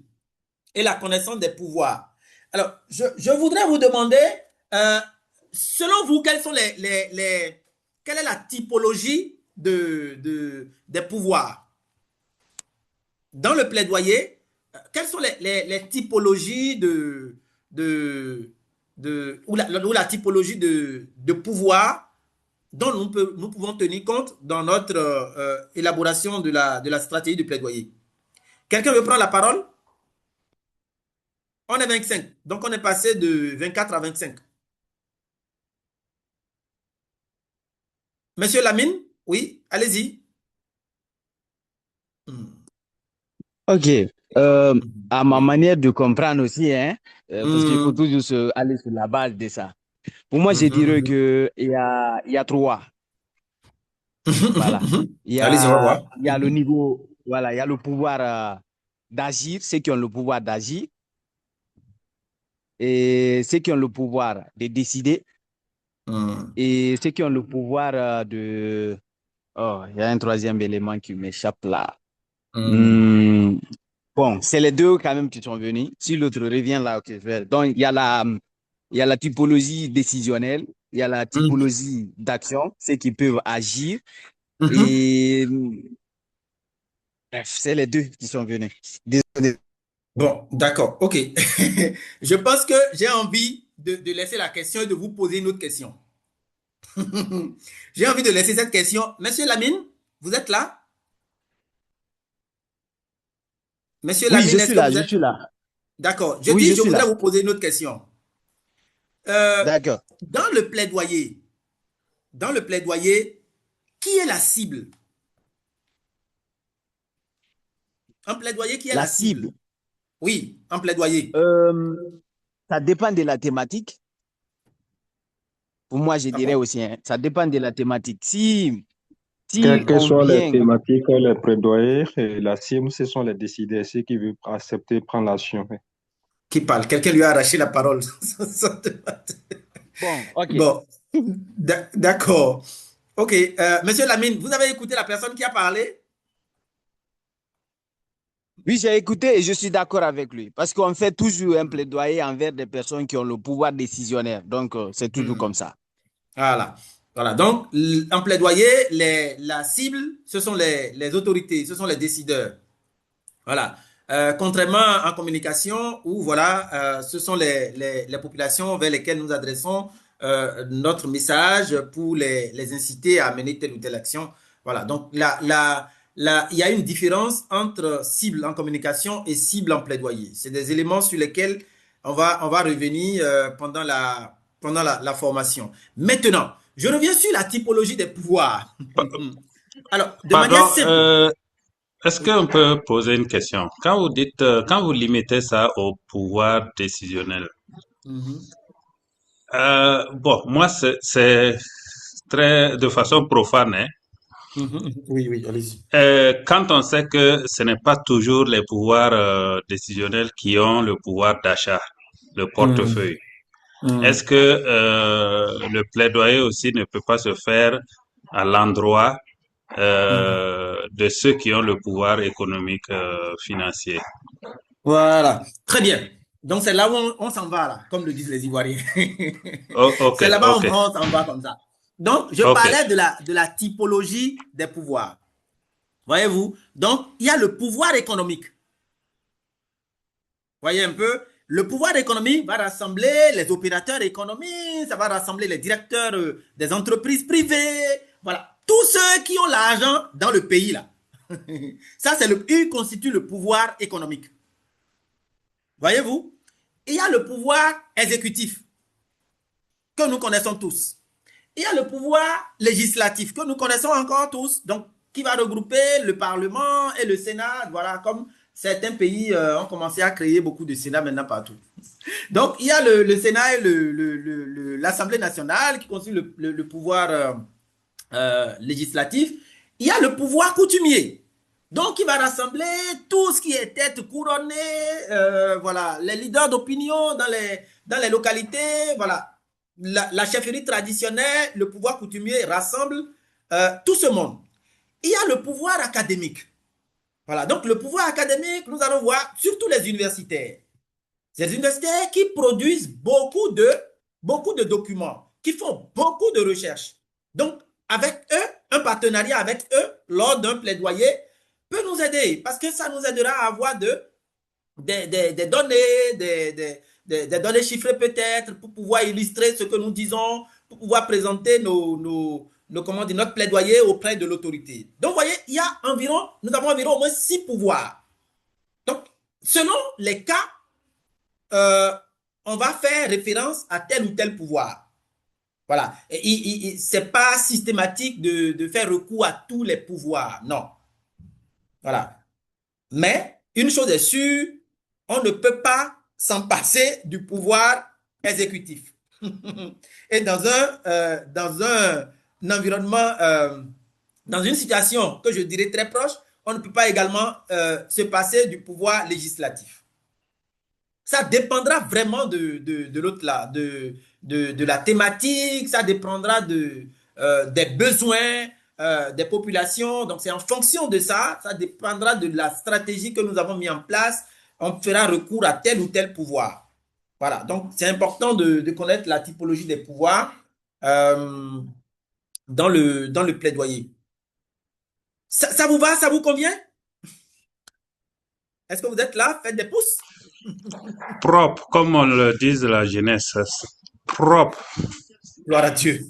et la connaissance des pouvoirs. Alors, je voudrais vous demander, euh, selon vous, quelle est la typologie des pouvoirs? Dans le plaidoyer, quelles sont les typologies ou la typologie de pouvoir dont nous pouvons tenir compte dans notre élaboration de la stratégie de plaidoyer? Quelqu'un veut prendre la parole? On est 25, donc on est passé de 24 à 25. Monsieur Lamine, oui, allez-y. Ok. À ma manière de comprendre aussi, hein, parce qu'il faut toujours aller sur la base de ça. Pour moi, je dirais qu'il y a trois. Voilà. Allez-y, on va voir. Il y a le niveau, voilà, il y a le pouvoir d'agir, ceux qui ont le pouvoir d'agir, et ceux qui ont le pouvoir de décider, et ceux qui ont le pouvoir de... Oh, il y a un troisième élément qui m'échappe là. Bon, c'est les deux quand même qui sont venus. Si l'autre revient là, ok, je vais. Donc, il y a la typologie décisionnelle, il y a la typologie d'action, ceux qui peuvent agir, et bref, c'est les deux qui sont venus. Désolé. Bon, d'accord, ok. Je pense que j'ai envie de laisser la question et de vous poser une autre question. J'ai envie de laisser cette question. Monsieur Lamine, vous êtes là? Monsieur Oui, Lamine, je est-ce suis que là, vous je êtes... suis là. D'accord. Oui, je Je suis voudrais là. vous poser une autre question. D'accord. Dans le plaidoyer, qui est la cible? Un plaidoyer, qui est La la cible? cible, Oui, un plaidoyer. ça dépend de la thématique. Pour moi, je Ah dirais bon? aussi, hein, ça dépend de la thématique. Si Quelles que on soient les vient... thématiques, les plaidoyers, et la cible, ce sont les décideurs, ceux qui veulent accepter prendre l'action. Qui parle? Quelqu'un lui a arraché la parole. Bon, ok. Bon, d'accord. Ok, Monsieur Lamine, vous avez écouté la personne qui a parlé? Oui, j'ai écouté et je suis d'accord avec lui. Parce qu'on fait toujours un plaidoyer envers des personnes qui ont le pouvoir décisionnaire. Donc, c'est toujours comme ça. Voilà. Voilà. Donc, en plaidoyer, la cible, ce sont les autorités, ce sont les décideurs. Voilà. Contrairement en communication, où voilà, ce sont les populations vers lesquelles nous adressons notre message pour les inciter à mener telle ou telle action. Voilà. Donc, il y a une différence entre cible en communication et cible en plaidoyer. C'est des éléments sur lesquels on va revenir pendant la formation. Maintenant, je reviens sur la typologie des pouvoirs. Alors, de manière Pardon, simple. est-ce Oui. qu'on peut poser une question? Quand vous dites, quand vous limitez ça au pouvoir décisionnel, Mhm. bon, moi, c'est très, de façon profane, hein. Mhm. Oui, oui, allez-y. Quand on sait que ce n'est pas toujours les pouvoirs décisionnels qui ont le pouvoir d'achat, le Mhm. portefeuille, est-ce Mhm. que le plaidoyer aussi ne peut pas se faire à l'endroit Mhm. de ceux qui ont le pouvoir économique financier? Voilà, très bien. Donc c'est là où on s'en va, là, comme le disent les Ivoiriens. Ok, C'est là-bas où ok, on s'en va comme ça. Donc, je ok. parlais de la typologie des pouvoirs. Voyez-vous? Donc, il y a le pouvoir économique. Voyez un peu? Le pouvoir économique va rassembler les opérateurs économiques, ça va rassembler les directeurs des entreprises privées, voilà, tous ceux qui ont l'argent dans le pays là. Ça, il constitue le pouvoir économique. Voyez-vous? Il y a le pouvoir exécutif que nous connaissons tous. Il y a le pouvoir législatif que nous connaissons encore tous, donc qui va regrouper le Parlement et le Sénat, voilà, comme certains pays ont commencé à créer beaucoup de Sénats maintenant partout. Donc, il y a le Sénat et l'Assemblée nationale qui constituent le pouvoir législatif. Il y a le pouvoir coutumier. Donc, il va rassembler tout ce qui est tête couronnée, voilà, les leaders d'opinion dans les localités, voilà, la chefferie traditionnelle, le pouvoir coutumier rassemble tout ce monde. Il y a le pouvoir académique. Voilà, donc le pouvoir académique, nous allons voir surtout les universitaires. Ces universitaires qui produisent beaucoup de documents, qui font beaucoup de recherches. Donc, avec eux, un partenariat avec eux, lors d'un plaidoyer, peut nous aider parce que ça nous aidera à avoir des données, des données chiffrées peut-être pour pouvoir illustrer ce que nous disons, pour pouvoir présenter comment dire, notre plaidoyer auprès de l'autorité. Donc, vous voyez, nous avons environ au moins 6 pouvoirs. Donc, selon les cas, euh, on va faire référence à tel ou tel pouvoir. Voilà. Ce n'est pas systématique de faire recours à tous les pouvoirs. Non. Voilà. Mais une chose est sûre, on ne peut pas s'en passer du pouvoir exécutif. Et dans un environnement, dans une situation que je dirais très proche, on ne peut pas également se passer du pouvoir législatif. Ça dépendra vraiment de l'autre là, de la thématique, ça dépendra des besoins des populations. Donc, c'est en fonction de ça, ça dépendra de la stratégie que nous avons mis en place. On fera recours à tel ou tel pouvoir. Voilà, donc c'est important de connaître la typologie des pouvoirs euh, dans le plaidoyer. Ça vous va, ça vous convient? Est-ce que vous êtes là? Faites des pouces. Propre, comme on le dit la jeunesse, propre. Gloire à Dieu.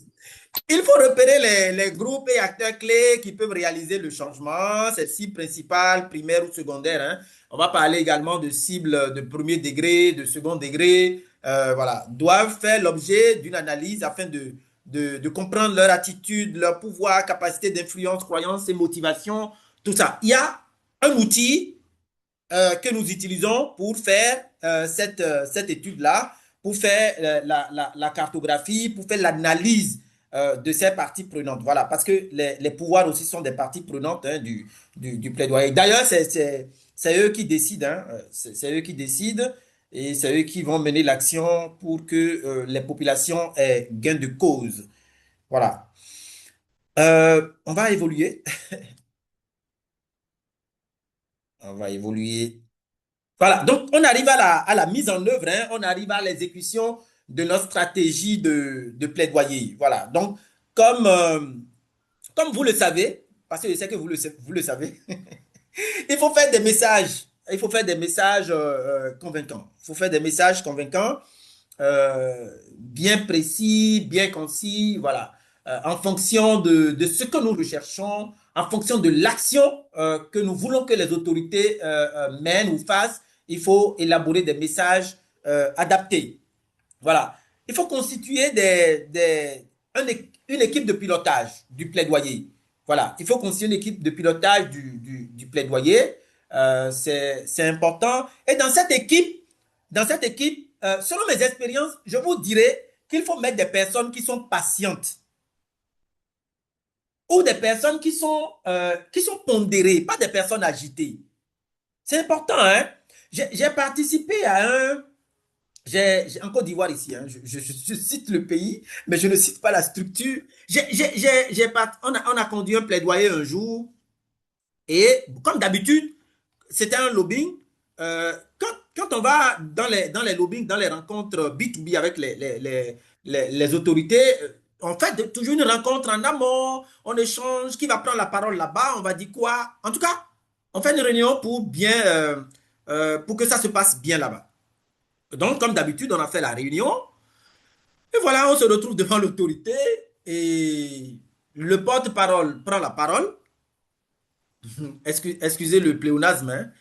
Il faut repérer les groupes et acteurs clés qui peuvent réaliser le changement, ces cibles principales, primaires ou secondaires. Hein. On va parler également de cibles de premier degré, de second degré, voilà, doivent faire l'objet d'une analyse afin de comprendre leur attitude, leur pouvoir, capacité d'influence, croyances et motivation, tout ça. Il y a un outil que nous utilisons pour faire cette étude-là, pour faire la cartographie, pour faire l'analyse de ces parties prenantes. Voilà, parce que les pouvoirs aussi sont des parties prenantes hein, du plaidoyer. D'ailleurs, c'est eux qui décident, hein, c'est eux qui décident et c'est eux qui vont mener l'action pour que les populations aient gain de cause. Voilà. On va évoluer. On va évoluer. Voilà, donc on arrive à la mise en œuvre, hein, on arrive à l'exécution de notre stratégie de plaidoyer. Voilà, donc comme, comme vous le savez, parce que je sais que vous le savez, il faut faire des messages il faut faire des messages convaincants. Il faut faire des messages convaincants, bien précis, bien concis, voilà. En fonction de ce que nous recherchons, en fonction de l'action que nous voulons que les autorités mènent ou fassent, il faut élaborer des messages adaptés. Voilà. Il faut constituer une équipe de pilotage du plaidoyer. Voilà. Il faut constituer une équipe de pilotage du plaidoyer. C'est important. Et dans cette équipe, selon mes expériences, je vous dirais qu'il faut mettre des personnes qui sont patientes ou des personnes qui sont pondérées, pas des personnes agitées. C'est important, hein? J'ai participé à en Côte d'Ivoire ici, hein, je cite le pays, mais je ne cite pas la structure. On a conduit un plaidoyer un jour et comme d'habitude, c'était un lobbying. Quand on va dans les lobbying, dans les rencontres B2B avec les autorités, on fait toujours une rencontre en amont, on échange, qui va prendre la parole là-bas, on va dire quoi. En tout cas, on fait une réunion pour que ça se passe bien là-bas. Donc, comme d'habitude, on a fait la réunion. Et voilà, on se retrouve devant l'autorité et le porte-parole prend la parole. Excusez le pléonasme, hein.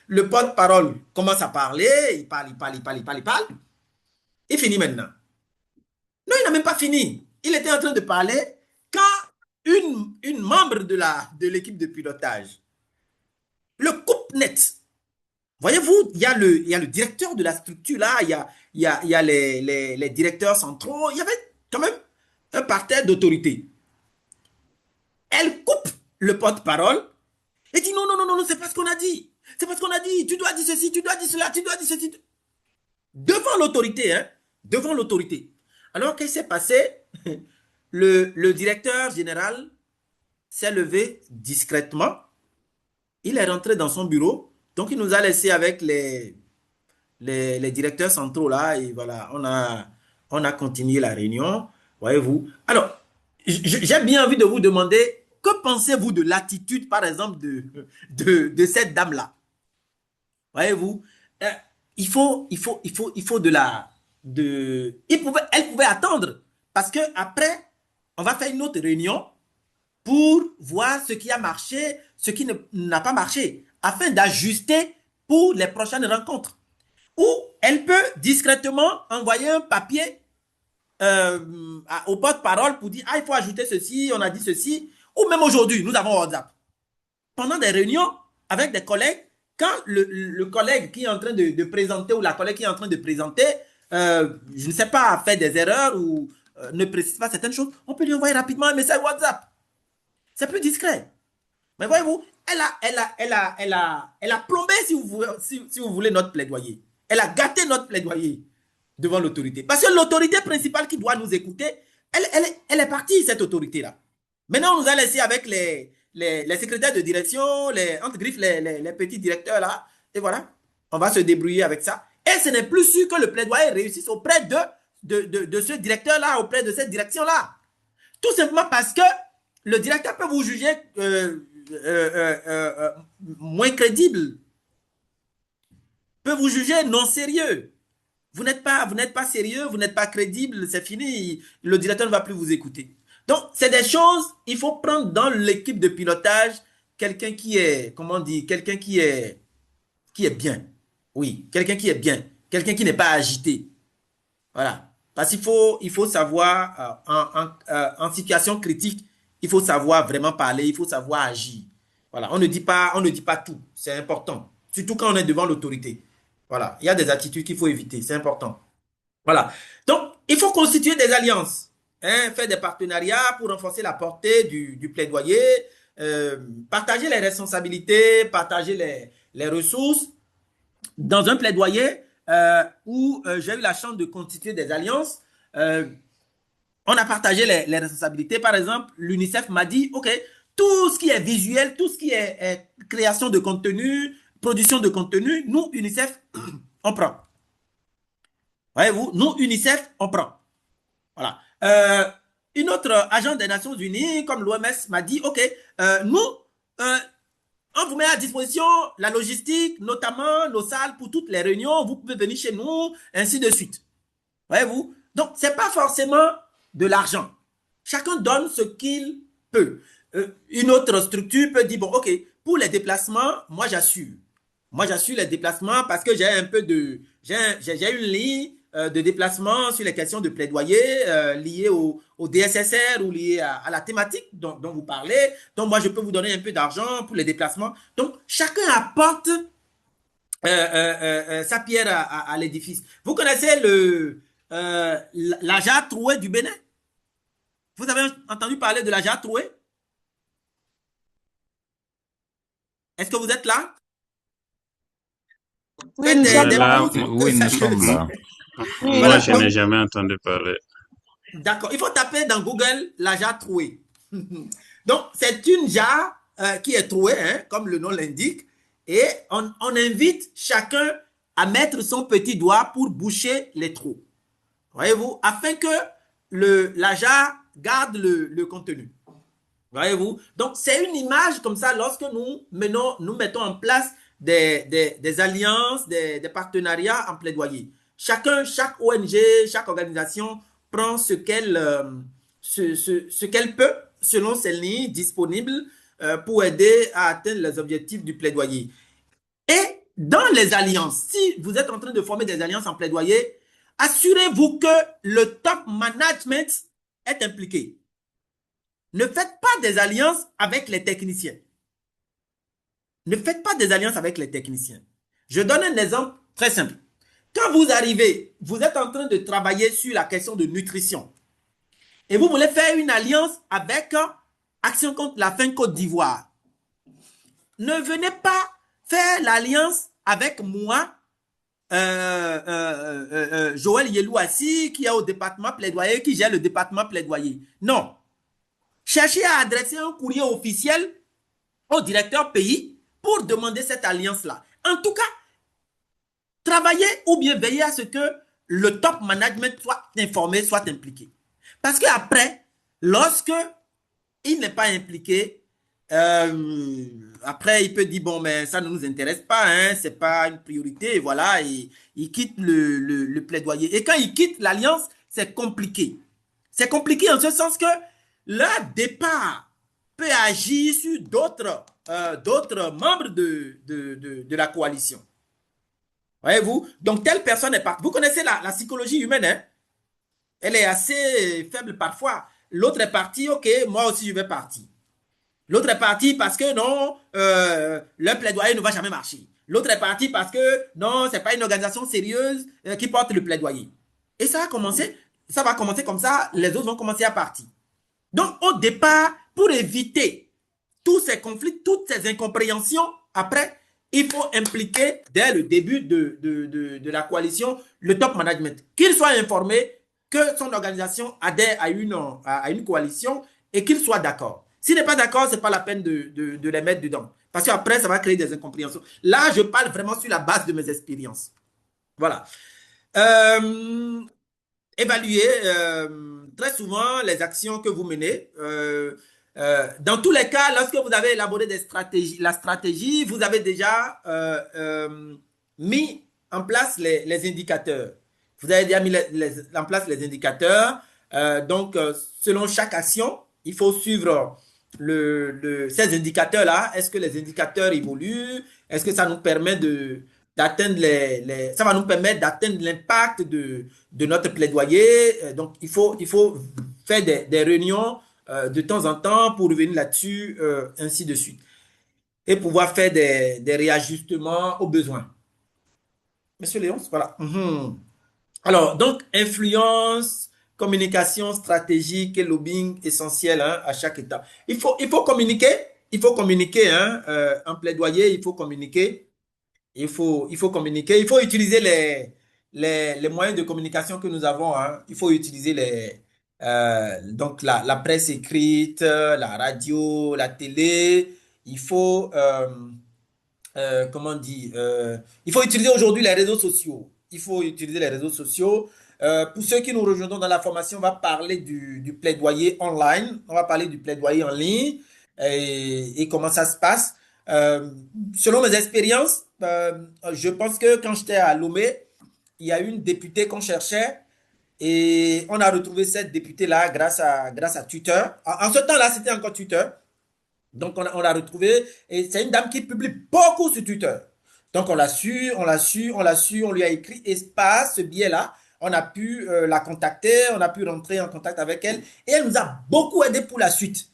Le porte-parole commence à parler, il parle. Il finit maintenant. Non, il n'a même pas fini. Il était en train de parler quand une membre de l'équipe de pilotage le coupe net. Voyez-vous, il y a le directeur de la structure là, il y a les directeurs centraux, il y avait quand même un parterre d'autorité. Elle coupe le porte-parole et dit non, c'est pas ce qu'on a dit. C'est pas ce qu'on a dit. Tu dois dire ceci, tu dois dire cela, tu dois dire ceci. Devant l'autorité, hein, devant l'autorité. Alors, qu'est-ce qui s'est passé? Le directeur général s'est levé discrètement. Il est rentré dans son bureau. Donc, il nous a laissé avec les directeurs centraux là. Et voilà, on a continué la réunion. Voyez-vous. Alors, j'ai bien envie de vous demander, que pensez-vous de l'attitude, par exemple, de cette dame-là? Voyez-vous, il faut de la... elle pouvait attendre. Parce que après, on va faire une autre réunion pour voir ce qui a marché, ce qui n'a pas marché, afin d'ajuster pour les prochaines rencontres. Ou elle peut discrètement envoyer un papier au porte-parole pour dire « Ah, il faut ajouter ceci, on a dit ceci. » Ou même aujourd'hui, nous avons WhatsApp. Pendant des réunions avec des collègues, quand le collègue qui est en train de présenter ou la collègue qui est en train de présenter, je ne sais pas, fait des erreurs ou ne précise pas certaines choses, on peut lui envoyer rapidement un message WhatsApp. C'est plus discret. Mais voyez-vous, elle a plombé, si vous voulez, notre plaidoyer. Elle a gâté notre plaidoyer devant l'autorité. Parce que l'autorité principale qui doit nous écouter, elle est partie, cette autorité-là. Maintenant, on nous a laissé avec les secrétaires de direction, entre griffes, les petits directeurs là. Et voilà, on va se débrouiller avec ça. Et ce n'est plus sûr que le plaidoyer réussisse auprès de ce directeur-là, auprès de cette direction-là. Tout simplement parce que le directeur peut vous juger moins crédible, peut vous juger non sérieux. Vous n'êtes pas sérieux, vous n'êtes pas crédible, c'est fini, le directeur ne va plus vous écouter. Donc, c'est des choses, il faut prendre dans l'équipe de pilotage quelqu'un qui est, comment dire, quelqu'un qui est bien. Oui, quelqu'un qui est bien, quelqu'un qui n'est pas agité. Voilà. Parce qu'il faut savoir, en situation critique, il faut savoir vraiment parler, il faut savoir agir. Voilà, on ne dit pas tout, c'est important. Surtout quand on est devant l'autorité. Voilà, il y a des attitudes qu'il faut éviter, c'est important. Voilà. Donc, il faut constituer des alliances, hein, faire des partenariats pour renforcer la portée du plaidoyer, partager les responsabilités, partager les ressources. Dans un plaidoyer où j'ai eu la chance de constituer des alliances, on a partagé les responsabilités. Par exemple, l'UNICEF m'a dit, OK, tout ce qui est visuel, tout ce qui est création de contenu, production de contenu, nous, UNICEF, on prend. Voyez-vous, nous, UNICEF, on prend. Voilà. Une autre agent des Nations Unies, comme l'OMS, m'a dit, OK, nous, On vous met à disposition la logistique, notamment nos salles pour toutes les réunions. Vous pouvez venir chez nous, ainsi de suite. Voyez-vous? Donc, ce n'est pas forcément de l'argent. Chacun donne ce qu'il peut. Une autre structure peut dire, bon, OK, pour les déplacements, moi, j'assure. Moi, j'assure les déplacements parce que j'ai un peu de... J'ai une ligne de déplacement sur les questions de plaidoyer liées au DSSR ou liées à la thématique dont vous parlez. Donc, moi, je peux vous donner un peu d'argent pour les déplacements. Donc, chacun apporte sa pierre à l'édifice. Vous connaissez l'Aja Troué du Bénin? Vous avez entendu parler de l'Aja Troué? Est-ce que vous êtes là? Oui, nous sommes Là, là. oui, nous sommes là. Oui. Moi, je n'ai jamais entendu parler. D'accord. Il faut taper dans Google la jarre trouée. Donc, c'est une jarre qui est trouée, hein, comme le nom l'indique, et on invite chacun à mettre son petit doigt pour boucher les trous. Voyez-vous, afin que la jarre garde le contenu. Voyez-vous? Donc, c'est une image comme ça lorsque nous mettons en place des alliances, des partenariats en plaidoyer. Chaque ONG, chaque organisation prend ce qu'elle peut selon ses lignes disponibles pour aider à atteindre les objectifs du plaidoyer. Et dans les alliances, si vous êtes en train de former des alliances en plaidoyer, assurez-vous que le top management est impliqué. Ne faites pas des alliances avec les techniciens. Ne faites pas des alliances avec les techniciens. Je donne un exemple très simple. Quand vous arrivez, vous êtes en train de travailler sur la question de nutrition et vous voulez faire une alliance avec Action contre la faim Côte d'Ivoire. Ne venez pas faire l'alliance avec moi, Joël Yelouassi, qui est au département plaidoyer, qui gère le département plaidoyer. Non. Cherchez à adresser un courrier officiel au directeur pays pour demander cette alliance-là. En tout cas, travaillez ou bien veillez à ce que le top management soit informé, soit impliqué. Parce qu'après, lorsque il n'est pas impliqué, après il peut dire bon mais ça ne nous intéresse pas, hein, c'est pas une priorité, et voilà, et il quitte le plaidoyer. Et quand il quitte l'alliance, c'est compliqué. C'est compliqué en ce sens que leur départ peut agir sur d'autres membres de la coalition. Voyez-vous? Donc, telle personne est partie. Vous connaissez la psychologie humaine, hein? Elle est assez faible parfois. L'autre est parti, ok, moi aussi je vais partir. L'autre est parti parce que non, le plaidoyer ne va jamais marcher. L'autre est parti parce que non, c'est pas une organisation sérieuse qui porte le plaidoyer. Et ça va commencer comme ça, les autres vont commencer à partir. Donc, au départ, pour éviter tous ces conflits, toutes ces incompréhensions, après, il faut impliquer dès le début de la coalition le top management. Qu'il soit informé que son organisation adhère à une coalition et qu'il soit d'accord. S'il n'est pas d'accord, ce n'est pas la peine de les mettre dedans. Parce qu'après, ça va créer des incompréhensions. Là, je parle vraiment sur la base de mes expériences. Voilà. Évaluer très souvent les actions que vous menez. Dans tous les cas, lorsque vous avez élaboré la stratégie, vous avez déjà mis en place les indicateurs. Vous avez déjà mis en place les indicateurs. Donc, selon chaque action, il faut suivre ces indicateurs-là. Est-ce que les indicateurs évoluent? Est-ce que ça nous permet d'atteindre ça va nous permettre d'atteindre l'impact de notre plaidoyer. Donc, il faut faire des réunions de temps en temps pour revenir là-dessus, ainsi de suite. Et pouvoir faire des réajustements aux besoins. Monsieur Léonce, voilà. Alors, donc, influence, communication stratégique et lobbying essentiel, hein, à chaque étape. Il faut communiquer, hein, en plaidoyer, il faut communiquer. Il faut communiquer, il faut utiliser les moyens de communication que nous avons, hein. Il faut utiliser donc la presse écrite, la radio, la télé. Il faut, comment dire, il faut utiliser aujourd'hui les réseaux sociaux. Il faut utiliser les réseaux sociaux. Pour ceux qui nous rejoindront dans la formation, on va parler du plaidoyer online. On va parler du plaidoyer en ligne et comment ça se passe. Selon mes expériences, je pense que quand j'étais à Lomé, il y a une députée qu'on cherchait et on a retrouvé cette députée-là grâce à Twitter. En ce temps-là, c'était encore Twitter. Donc, on l'a retrouvée et c'est une dame qui publie beaucoup sur Twitter. Donc, on l'a su, on l'a su, on l'a su, on lui a écrit et par ce biais-là, on a pu la contacter, on a pu rentrer en contact avec elle et elle nous a beaucoup aidé pour la suite.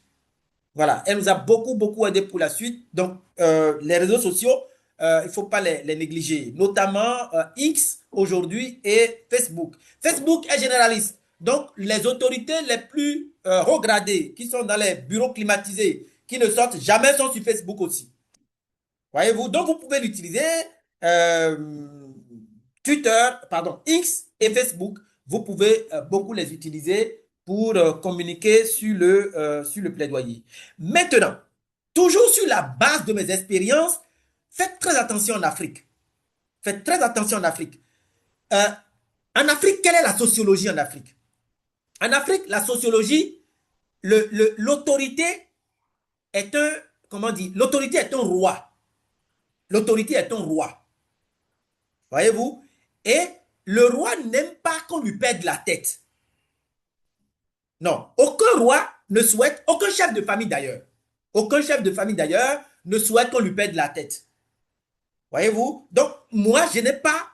Voilà, elle nous a beaucoup, beaucoup aidé pour la suite. Donc, les réseaux sociaux, il ne faut pas les négliger, notamment X aujourd'hui et Facebook. Facebook est généraliste. Donc, les autorités les plus haut gradées, qui sont dans les bureaux climatisés, qui ne sortent jamais, sont sur Facebook aussi. Voyez-vous? Donc, vous pouvez l'utiliser. euh, Twitter, pardon, X et Facebook, vous pouvez beaucoup les utiliser pour communiquer sur le plaidoyer. Maintenant, toujours sur la base de mes expériences, faites très attention en Afrique. Faites très attention en Afrique. En Afrique, quelle est la sociologie en Afrique? En Afrique, la sociologie, l'autorité est un, comment dire, l'autorité est un roi. L'autorité est un roi. Voyez-vous? Et le roi n'aime pas qu'on lui perde la tête. Non, aucun roi ne souhaite, aucun chef de famille d'ailleurs, aucun chef de famille d'ailleurs ne souhaite qu'on lui perde la tête. Voyez-vous? Donc, moi, je n'ai pas,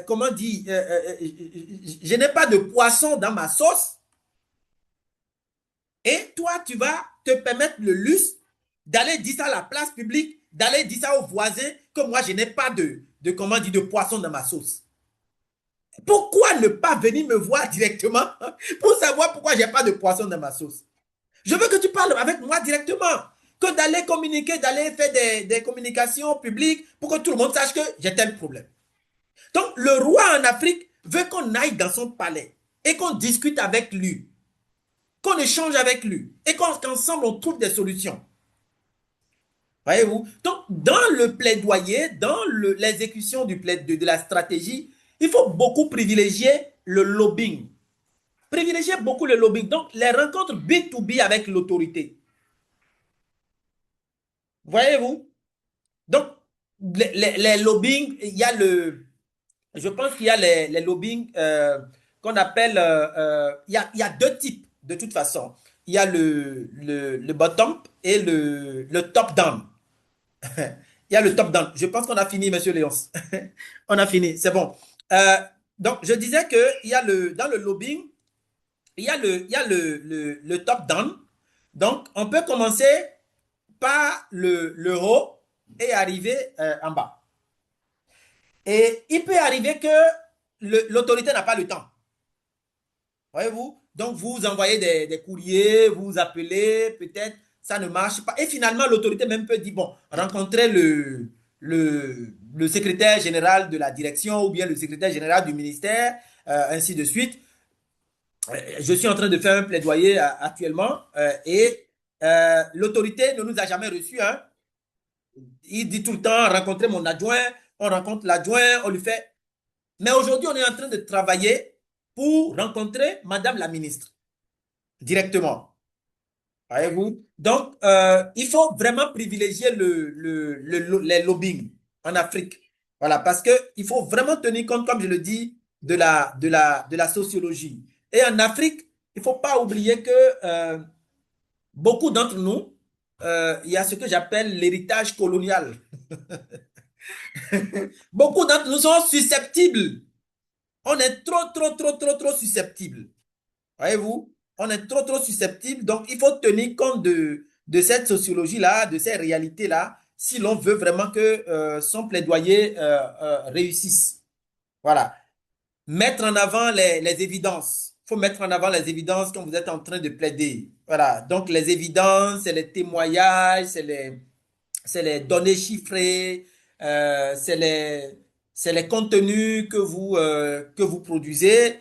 comment dire, je n'ai pas de poisson dans ma sauce. Et toi, tu vas te permettre le luxe d'aller dire ça à la place publique, d'aller dire ça aux voisins que moi, je n'ai pas comment dire, de poisson dans ma sauce. Pourquoi ne pas venir me voir directement pour savoir pourquoi je n'ai pas de poisson dans ma sauce? Je veux que tu parles avec moi directement, que d'aller communiquer, d'aller faire des communications publiques pour que tout le monde sache que j'ai tel problème. Donc, le roi en Afrique veut qu'on aille dans son palais et qu'on discute avec lui, qu'on échange avec lui et qu'ensemble on trouve des solutions. Voyez-vous? Donc, dans le plaidoyer, dans l'exécution de la stratégie, il faut beaucoup privilégier le lobbying. Privilégier beaucoup le lobbying. Donc, les rencontres B2B avec l'autorité. Voyez-vous? Donc, les lobbying, il y a je pense qu'il y a les lobbying qu'on appelle, il y a deux types de toute façon. Il y a le bottom et le top-down. Il y a le top-down. Je pense qu'on a fini, monsieur Léonce. On a fini, c'est bon. Donc, je disais que dans le lobbying, il y a le top-down. Donc, on peut commencer par le haut et arriver en bas. Et il peut arriver que l'autorité n'a pas le temps. Voyez-vous? Donc, vous envoyez des courriers, vous appelez, peut-être ça ne marche pas. Et finalement, l'autorité même peut dire, bon, rencontrez le secrétaire général de la direction ou bien le secrétaire général du ministère, ainsi de suite. Je suis en train de faire un plaidoyer actuellement et l'autorité ne nous a jamais reçus. Hein. Il dit tout le temps, rencontrer mon adjoint, on rencontre l'adjoint, on lui fait. Mais aujourd'hui, on est en train de travailler pour rencontrer Madame la ministre directement. Voyez-vous? Donc, il faut vraiment privilégier les lobbying en Afrique. Voilà, parce qu'il faut vraiment tenir compte, comme je le dis, de la sociologie. Et en Afrique, il ne faut pas oublier que beaucoup d'entre nous, il y a ce que j'appelle l'héritage colonial. Beaucoup d'entre nous sont susceptibles. On est trop susceptibles. Voyez-vous? On est trop susceptibles. Donc, il faut tenir compte de cette sociologie-là, de ces réalités-là, si l'on veut vraiment que son plaidoyer réussisse. Voilà. Mettre en avant les évidences. Il faut mettre en avant les évidences quand vous êtes en train de plaider. Voilà. Donc, les évidences, c'est les témoignages, c'est les données chiffrées, c'est les contenus que vous produisez.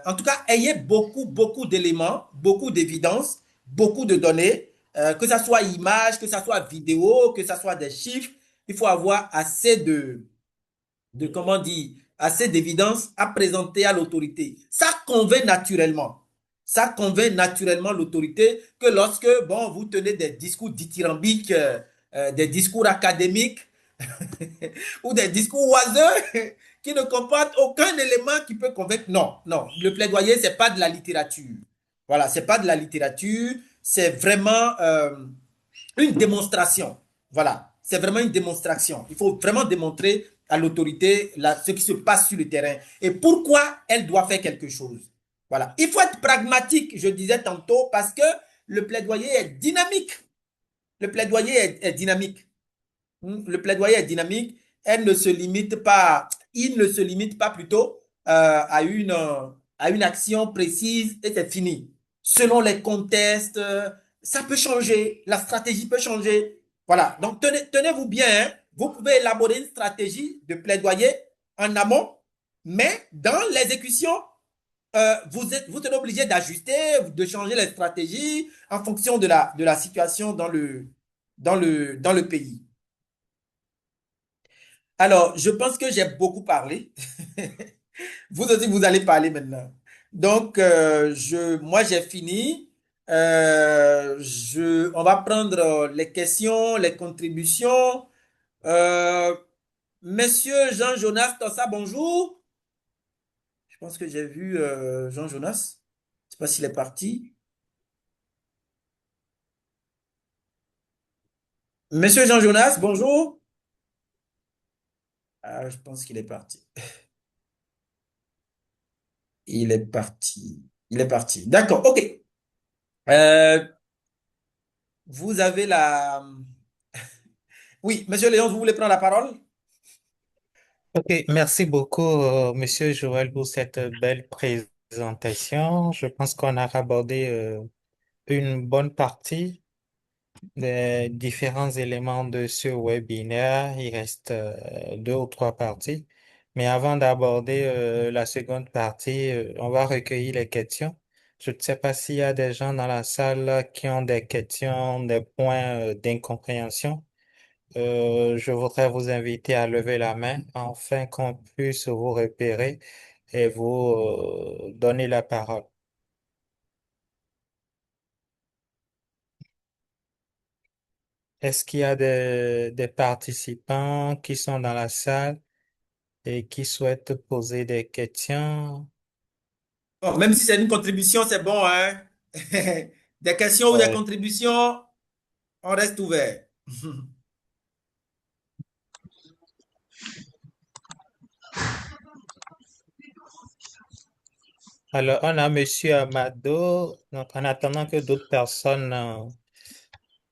En tout cas, ayez beaucoup d'éléments, beaucoup d'évidences, beaucoup de données, que ça soit images, que ça soit vidéo, que ça soit des chiffres. Il faut avoir assez comment dire, assez d'évidences à présenter à l'autorité. Ça convainc naturellement. Ça convainc naturellement l'autorité que lorsque, bon, vous tenez des discours dithyrambiques, des discours académiques ou des discours oiseux qui ne comportent aucun élément qui peut convaincre. Non, non, le plaidoyer, c'est pas de la littérature. Voilà, c'est pas de la littérature, c'est vraiment une démonstration. Voilà, c'est vraiment une démonstration. Il faut vraiment démontrer à l'autorité ce qui se passe sur le terrain et pourquoi elle doit faire quelque chose. Voilà, il faut être pragmatique, je disais tantôt, parce que le plaidoyer est dynamique. Le plaidoyer est dynamique. Le plaidoyer est dynamique. Elle ne se limite pas, il ne se limite pas plutôt à une action précise et c'est fini. Selon les contextes, ça peut changer, la stratégie peut changer. Voilà, donc tenez-vous bien, hein. Vous pouvez élaborer une stratégie de plaidoyer en amont, mais dans l'exécution, vous êtes obligé d'ajuster, de changer les stratégies en fonction de la situation dans le pays. Alors, je pense que j'ai beaucoup parlé. Vous aussi, vous allez parler maintenant. Donc, moi, j'ai fini. On va prendre les questions, les contributions. Euh, Monsieur Jean-Jonas Tossa, bonjour. Je pense que j'ai vu Jean-Jonas. Je ne sais pas s'il est parti. Monsieur Jean-Jonas, bonjour. Ah, je pense qu'il est parti. Il est parti. Il est parti. D'accord, ok. Euh, Vous avez la... Oui, Monsieur Léon, vous voulez prendre la parole? Ok, merci beaucoup, Monsieur Joël, pour cette belle présentation. Je pense qu'on a abordé une bonne partie des différents éléments de ce webinaire. Il reste deux ou trois parties. Mais avant d'aborder la seconde partie, on va recueillir les questions. Je ne sais pas s'il y a des gens dans la salle qui ont des questions, des points d'incompréhension. Je voudrais vous inviter à lever la main afin qu'on puisse vous repérer et vous donner la parole. Est-ce qu'il y a des participants qui sont dans la salle et qui souhaitent poser des questions? Bon, même si c'est une contribution, c'est bon, hein? Des questions ou des Ouais. contributions, on reste ouvert. Alors, on a Monsieur Amado. Donc, en attendant que d'autres personnes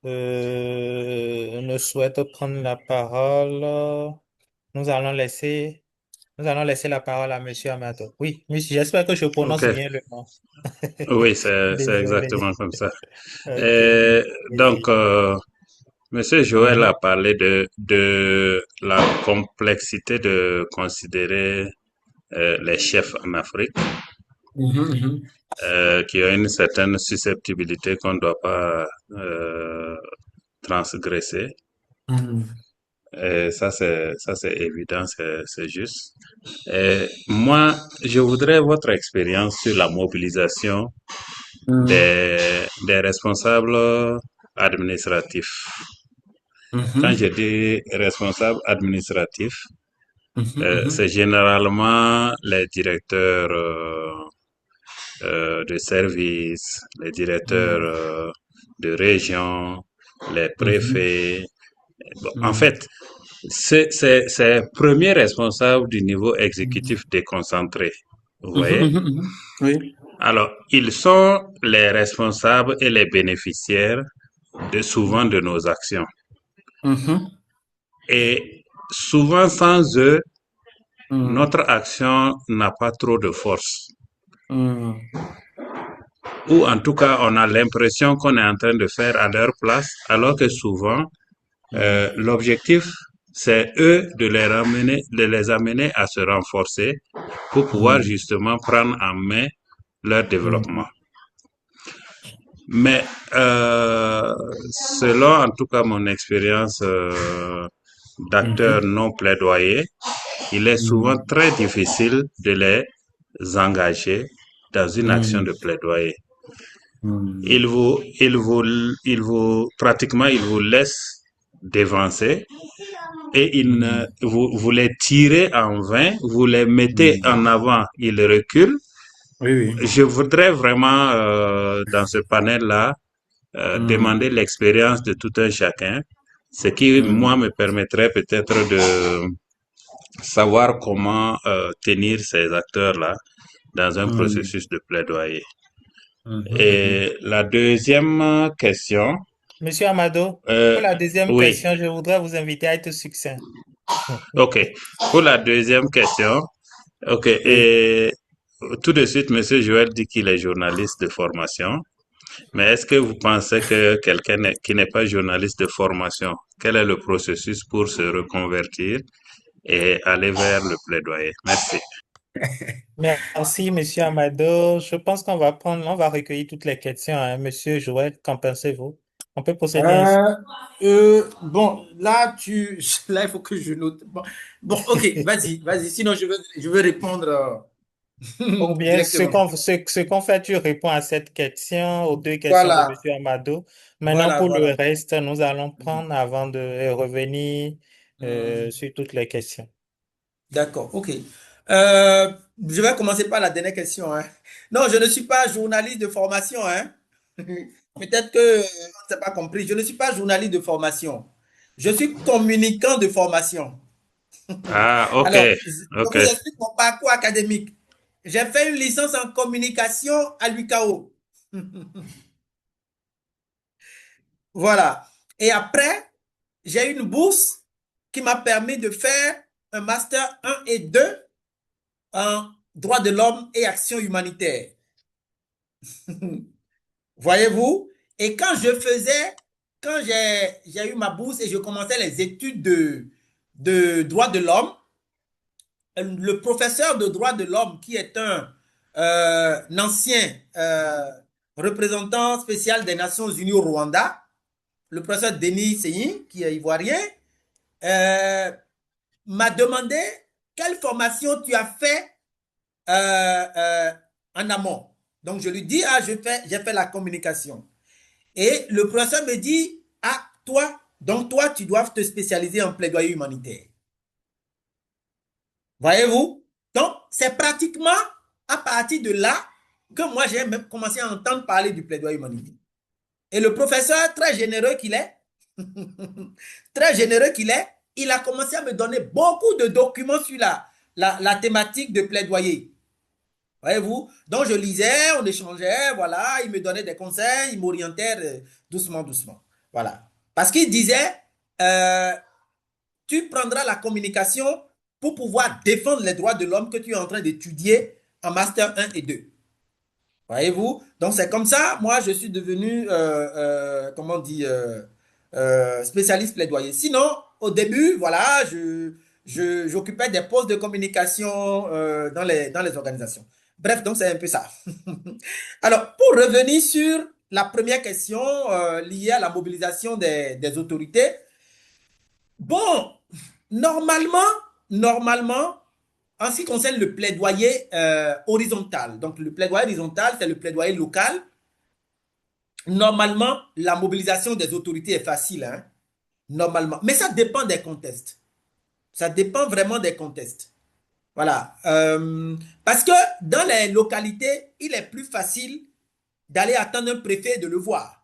ne souhaitent prendre la parole, nous allons laisser, nous allons laisser la parole à Monsieur Amado. Oui, monsieur, j'espère que je prononce OK. bien le nom. Oui, c'est exactement Désolé. comme ça. Ok. Et donc, Oui. Monsieur Joël a Mhm. parlé de la complexité de considérer les chefs en Afrique, Mhm, qui ont une certaine susceptibilité qu'on ne doit pas transgresser. mhm, Et ça, c'est évident, c'est juste. Et moi, je voudrais votre expérience sur la mobilisation mhm, des responsables administratifs. Quand je mhm, dis responsable administratif, mhm, c'est mhm, généralement les directeurs de services, les directeurs mhm, de région, les mhm, préfets. Bon, en mhm, fait, c'est premier responsable du niveau exécutif déconcentré. Vous mhm, voyez? mhm, mhm. Oui. Alors, ils sont les responsables et les bénéficiaires de souvent de nos actions. Mhm, Et souvent sans eux, mhm, notre action n'a pas trop de force. mhm, Ou en tout cas, on a l'impression qu'on est en train de faire à leur place, alors que souvent, mhm, l'objectif, c'est eux de les amener à se renforcer pour pouvoir mhm, justement prendre en main leur mhm, développement. Mais selon en tout cas mon expérience d'acteur mhm, non plaidoyer, il est souvent mhm, très difficile de les engager dans une action mhm, de plaidoyer. mhm, Pratiquement, il vous laisse devancer et vous les tirez en vain, vous les mettez en avant, ils reculent. Oui, oui. Je voudrais vraiment, dans ce panel-là, demander l'expérience de tout un chacun, ce qui, moi, me permettrait peut-être de savoir comment tenir ces acteurs-là dans un processus de plaidoyer. Et la deuxième question, Monsieur Amado, pour la deuxième oui, question, je voudrais vous inviter à être succinct. ok. Pour la deuxième question, ok. Oui. Et tout de suite, Monsieur Joël dit qu'il est journaliste de formation. Mais est-ce que vous pensez que quelqu'un qui n'est pas journaliste de formation, quel est le processus pour se reconvertir et aller vers le plaidoyer? Merci. Merci, Monsieur Amado. Je pense on va recueillir toutes les questions, hein. Monsieur Joël, qu'en pensez-vous? On peut procéder ainsi. Bon, là, là, il faut que je note. Bon, ok, vas-y. Sinon, je veux répondre Ou bien, directement. ce qu'on fait, tu réponds à cette question, aux deux questions de Voilà, Monsieur Amado. Maintenant, voilà, pour le voilà. reste, nous allons prendre avant de revenir Hmm, sur toutes les questions. d'accord, ok. Je vais commencer par la dernière question, hein. Non, je ne suis pas journaliste de formation, hein. Peut-être que on ne s'est pas compris. Je ne suis pas journaliste de formation. Je suis communicant de formation. Ah, ok, Alors, je ok. vous explique mon parcours académique. J'ai fait une licence en communication à l'UCAO. Voilà. Et après, j'ai eu une bourse qui m'a permis de faire un master 1 et 2 en droit de l'homme et action humanitaire. Voyez-vous? Et quand j'ai eu ma bourse et je commençais les études de droit de l'homme, le professeur de droit de l'homme, qui est un ancien représentant spécial des Nations Unies au Rwanda, le professeur Denis Seyi, qui est ivoirien, euh, m'a demandé quelle formation tu as fait en amont. Donc je lui dis, ah, j'ai fait la communication. Et le professeur me dit, ah, toi, tu dois te spécialiser en plaidoyer humanitaire. Voyez-vous? Donc, c'est pratiquement à partir de là que moi, j'ai même commencé à entendre parler du plaidoyer humanitaire. Et le professeur, très généreux qu'il est, très généreux qu'il est, il a commencé à me donner beaucoup de documents sur la thématique de plaidoyer. Voyez-vous? Donc, je lisais, on échangeait, voilà, il me donnait des conseils, il m'orientait doucement, doucement. Voilà. Parce qu'il disait, euh, tu prendras la communication pour pouvoir défendre les droits de l'homme que tu es en train d'étudier en Master 1 et 2. Voyez-vous? Donc, c'est comme ça, moi, je suis devenu, comment on dit, spécialiste plaidoyer. Sinon, au début, voilà, j'occupais des postes de communication dans les organisations. Bref, donc c'est un peu ça. Alors, pour revenir sur la première question liée à la mobilisation des autorités, bon, normalement, en ce qui concerne le plaidoyer horizontal, donc le plaidoyer horizontal, c'est le plaidoyer local. Normalement, la mobilisation des autorités est facile, hein, normalement. Mais ça dépend des contextes. Ça dépend vraiment des contextes. Voilà. Parce que dans les localités, il est plus facile d'aller attendre un préfet et de le voir.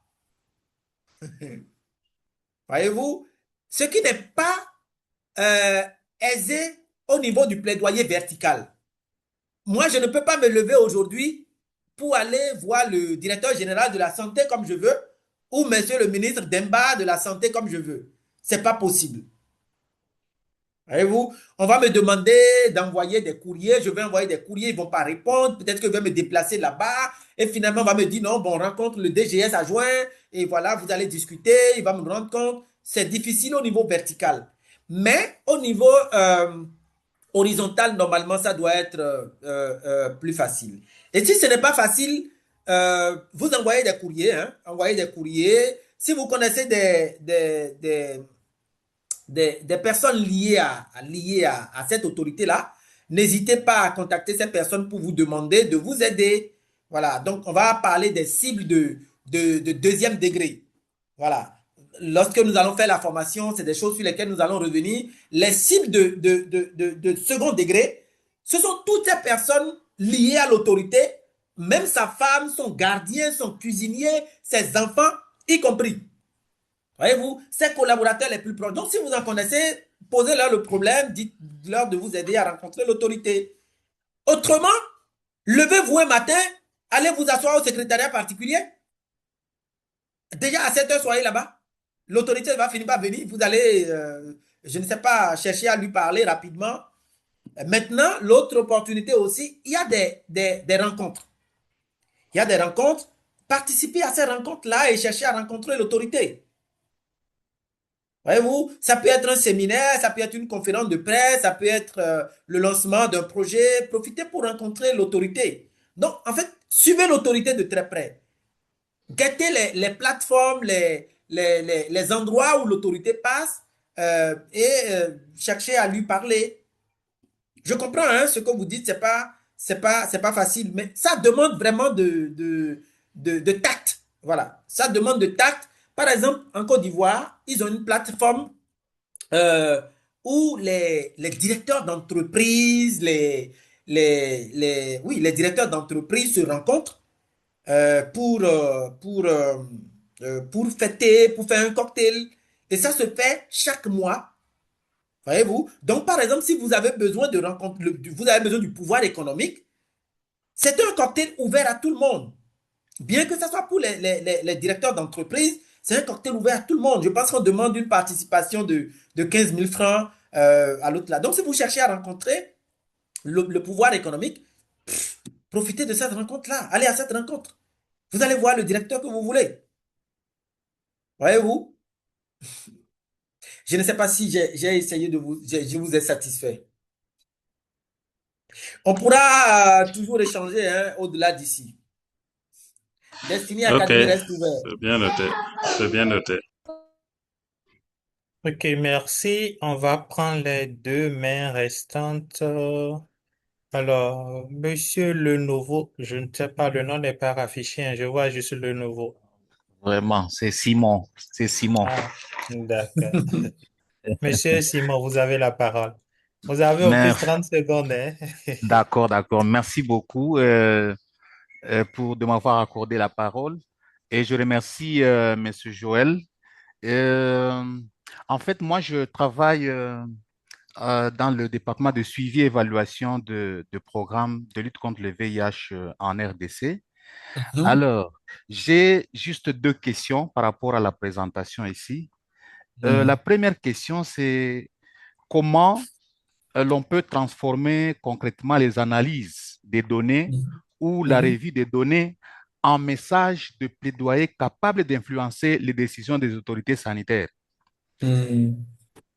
Voyez-vous? Ce qui n'est pas euh, aisé au niveau du plaidoyer vertical. Moi, je ne peux pas me lever aujourd'hui pour aller voir le directeur général de la santé comme je veux ou monsieur le ministre Demba de la santé comme je veux. C'est pas possible. Voyez-vous, on va me demander d'envoyer des courriers, je vais envoyer des courriers, ils ne vont pas répondre, peut-être que je vais me déplacer là-bas, et finalement on va me dire non, bon, on rencontre le DGS adjoint, et voilà, vous allez discuter, il va me rendre compte. C'est difficile au niveau vertical. Mais au niveau horizontal, normalement, ça doit être plus facile. Et si ce n'est pas facile, vous envoyez des courriers, hein, envoyez des courriers. Si vous connaissez des personnes liées à cette autorité-là, n'hésitez pas à contacter ces personnes pour vous demander de vous aider. Voilà, donc on va parler des cibles de deuxième degré. Voilà. lorsque nous allons faire la formation, c'est des choses sur lesquelles nous allons revenir. Les cibles de second degré, ce sont toutes ces personnes liées à l'autorité, même sa femme, son gardien, son cuisinier, ses enfants, y compris. Voyez-vous, ses collaborateurs les plus proches. Donc, si vous en connaissez, posez-leur le problème, dites-leur de vous aider à rencontrer l'autorité. Autrement, levez-vous un matin, allez vous asseoir au secrétariat particulier. Déjà à 7 heures, soyez là-bas. L'autorité va finir par venir. Vous allez, je ne sais pas, chercher à lui parler rapidement. Maintenant, l'autre opportunité aussi, il y a des rencontres. Il y a des rencontres. Participez à ces rencontres-là et cherchez à rencontrer l'autorité. Voyez-vous, ça peut être un séminaire, ça peut être une conférence de presse, ça peut être le lancement d'un projet. Profitez pour rencontrer l'autorité. Donc, en fait, suivez l'autorité de très près. Guettez les plateformes, les endroits où l'autorité passe et cherchez à lui parler. Je comprends hein, ce que vous dites, c'est pas facile, mais ça demande vraiment de tact. Voilà, ça demande de tact. Par exemple, en Côte d'Ivoire, ils ont une plateforme euh, où les directeurs d'entreprise, oui, les directeurs d'entreprise se rencontrent pour fêter, pour faire un cocktail. Et ça se fait chaque mois. Voyez-vous? Donc, par exemple, si vous avez besoin de rencontre, vous avez besoin du pouvoir économique, c'est un cocktail ouvert à tout le monde. Bien que ce soit pour les directeurs d'entreprise, c'est un cocktail ouvert à tout le monde. Je pense qu'on demande une participation de 15 000 francs à l'autre là. Donc, si vous cherchez à rencontrer le pouvoir économique, profitez de cette rencontre-là. Allez à cette rencontre. Vous allez voir le directeur que vous voulez. Voyez-vous? Je ne sais pas si j'ai essayé je vous ai satisfait. On pourra toujours échanger hein, au-delà d'ici. Destiné Ok, Academy reste ouvert. c'est bien noté. C'est bien noté. Ok, merci. On va prendre les deux mains restantes. Alors, Monsieur Le Nouveau, je ne sais pas, le nom n'est pas affiché, hein, je vois juste Le Nouveau. Vraiment, c'est Simon. C'est Simon. Ah, d'accord. Monsieur Simon, vous avez la parole. Vous avez au Mais plus 30 secondes, hein? d'accord, d'accord. Merci beaucoup de m'avoir accordé la parole. Et je remercie Monsieur Joël. Euh, En fait, moi, je travaille dans le département de suivi et évaluation de programmes de lutte contre le VIH en RDC. Mhm, Alors, j'ai juste deux questions par rapport à la présentation ici. La mhm, première question, c'est comment l'on peut transformer concrètement les analyses des données mhm, ou la mhm, revue des données en messages de plaidoyer capables d'influencer les décisions des autorités sanitaires. mhm,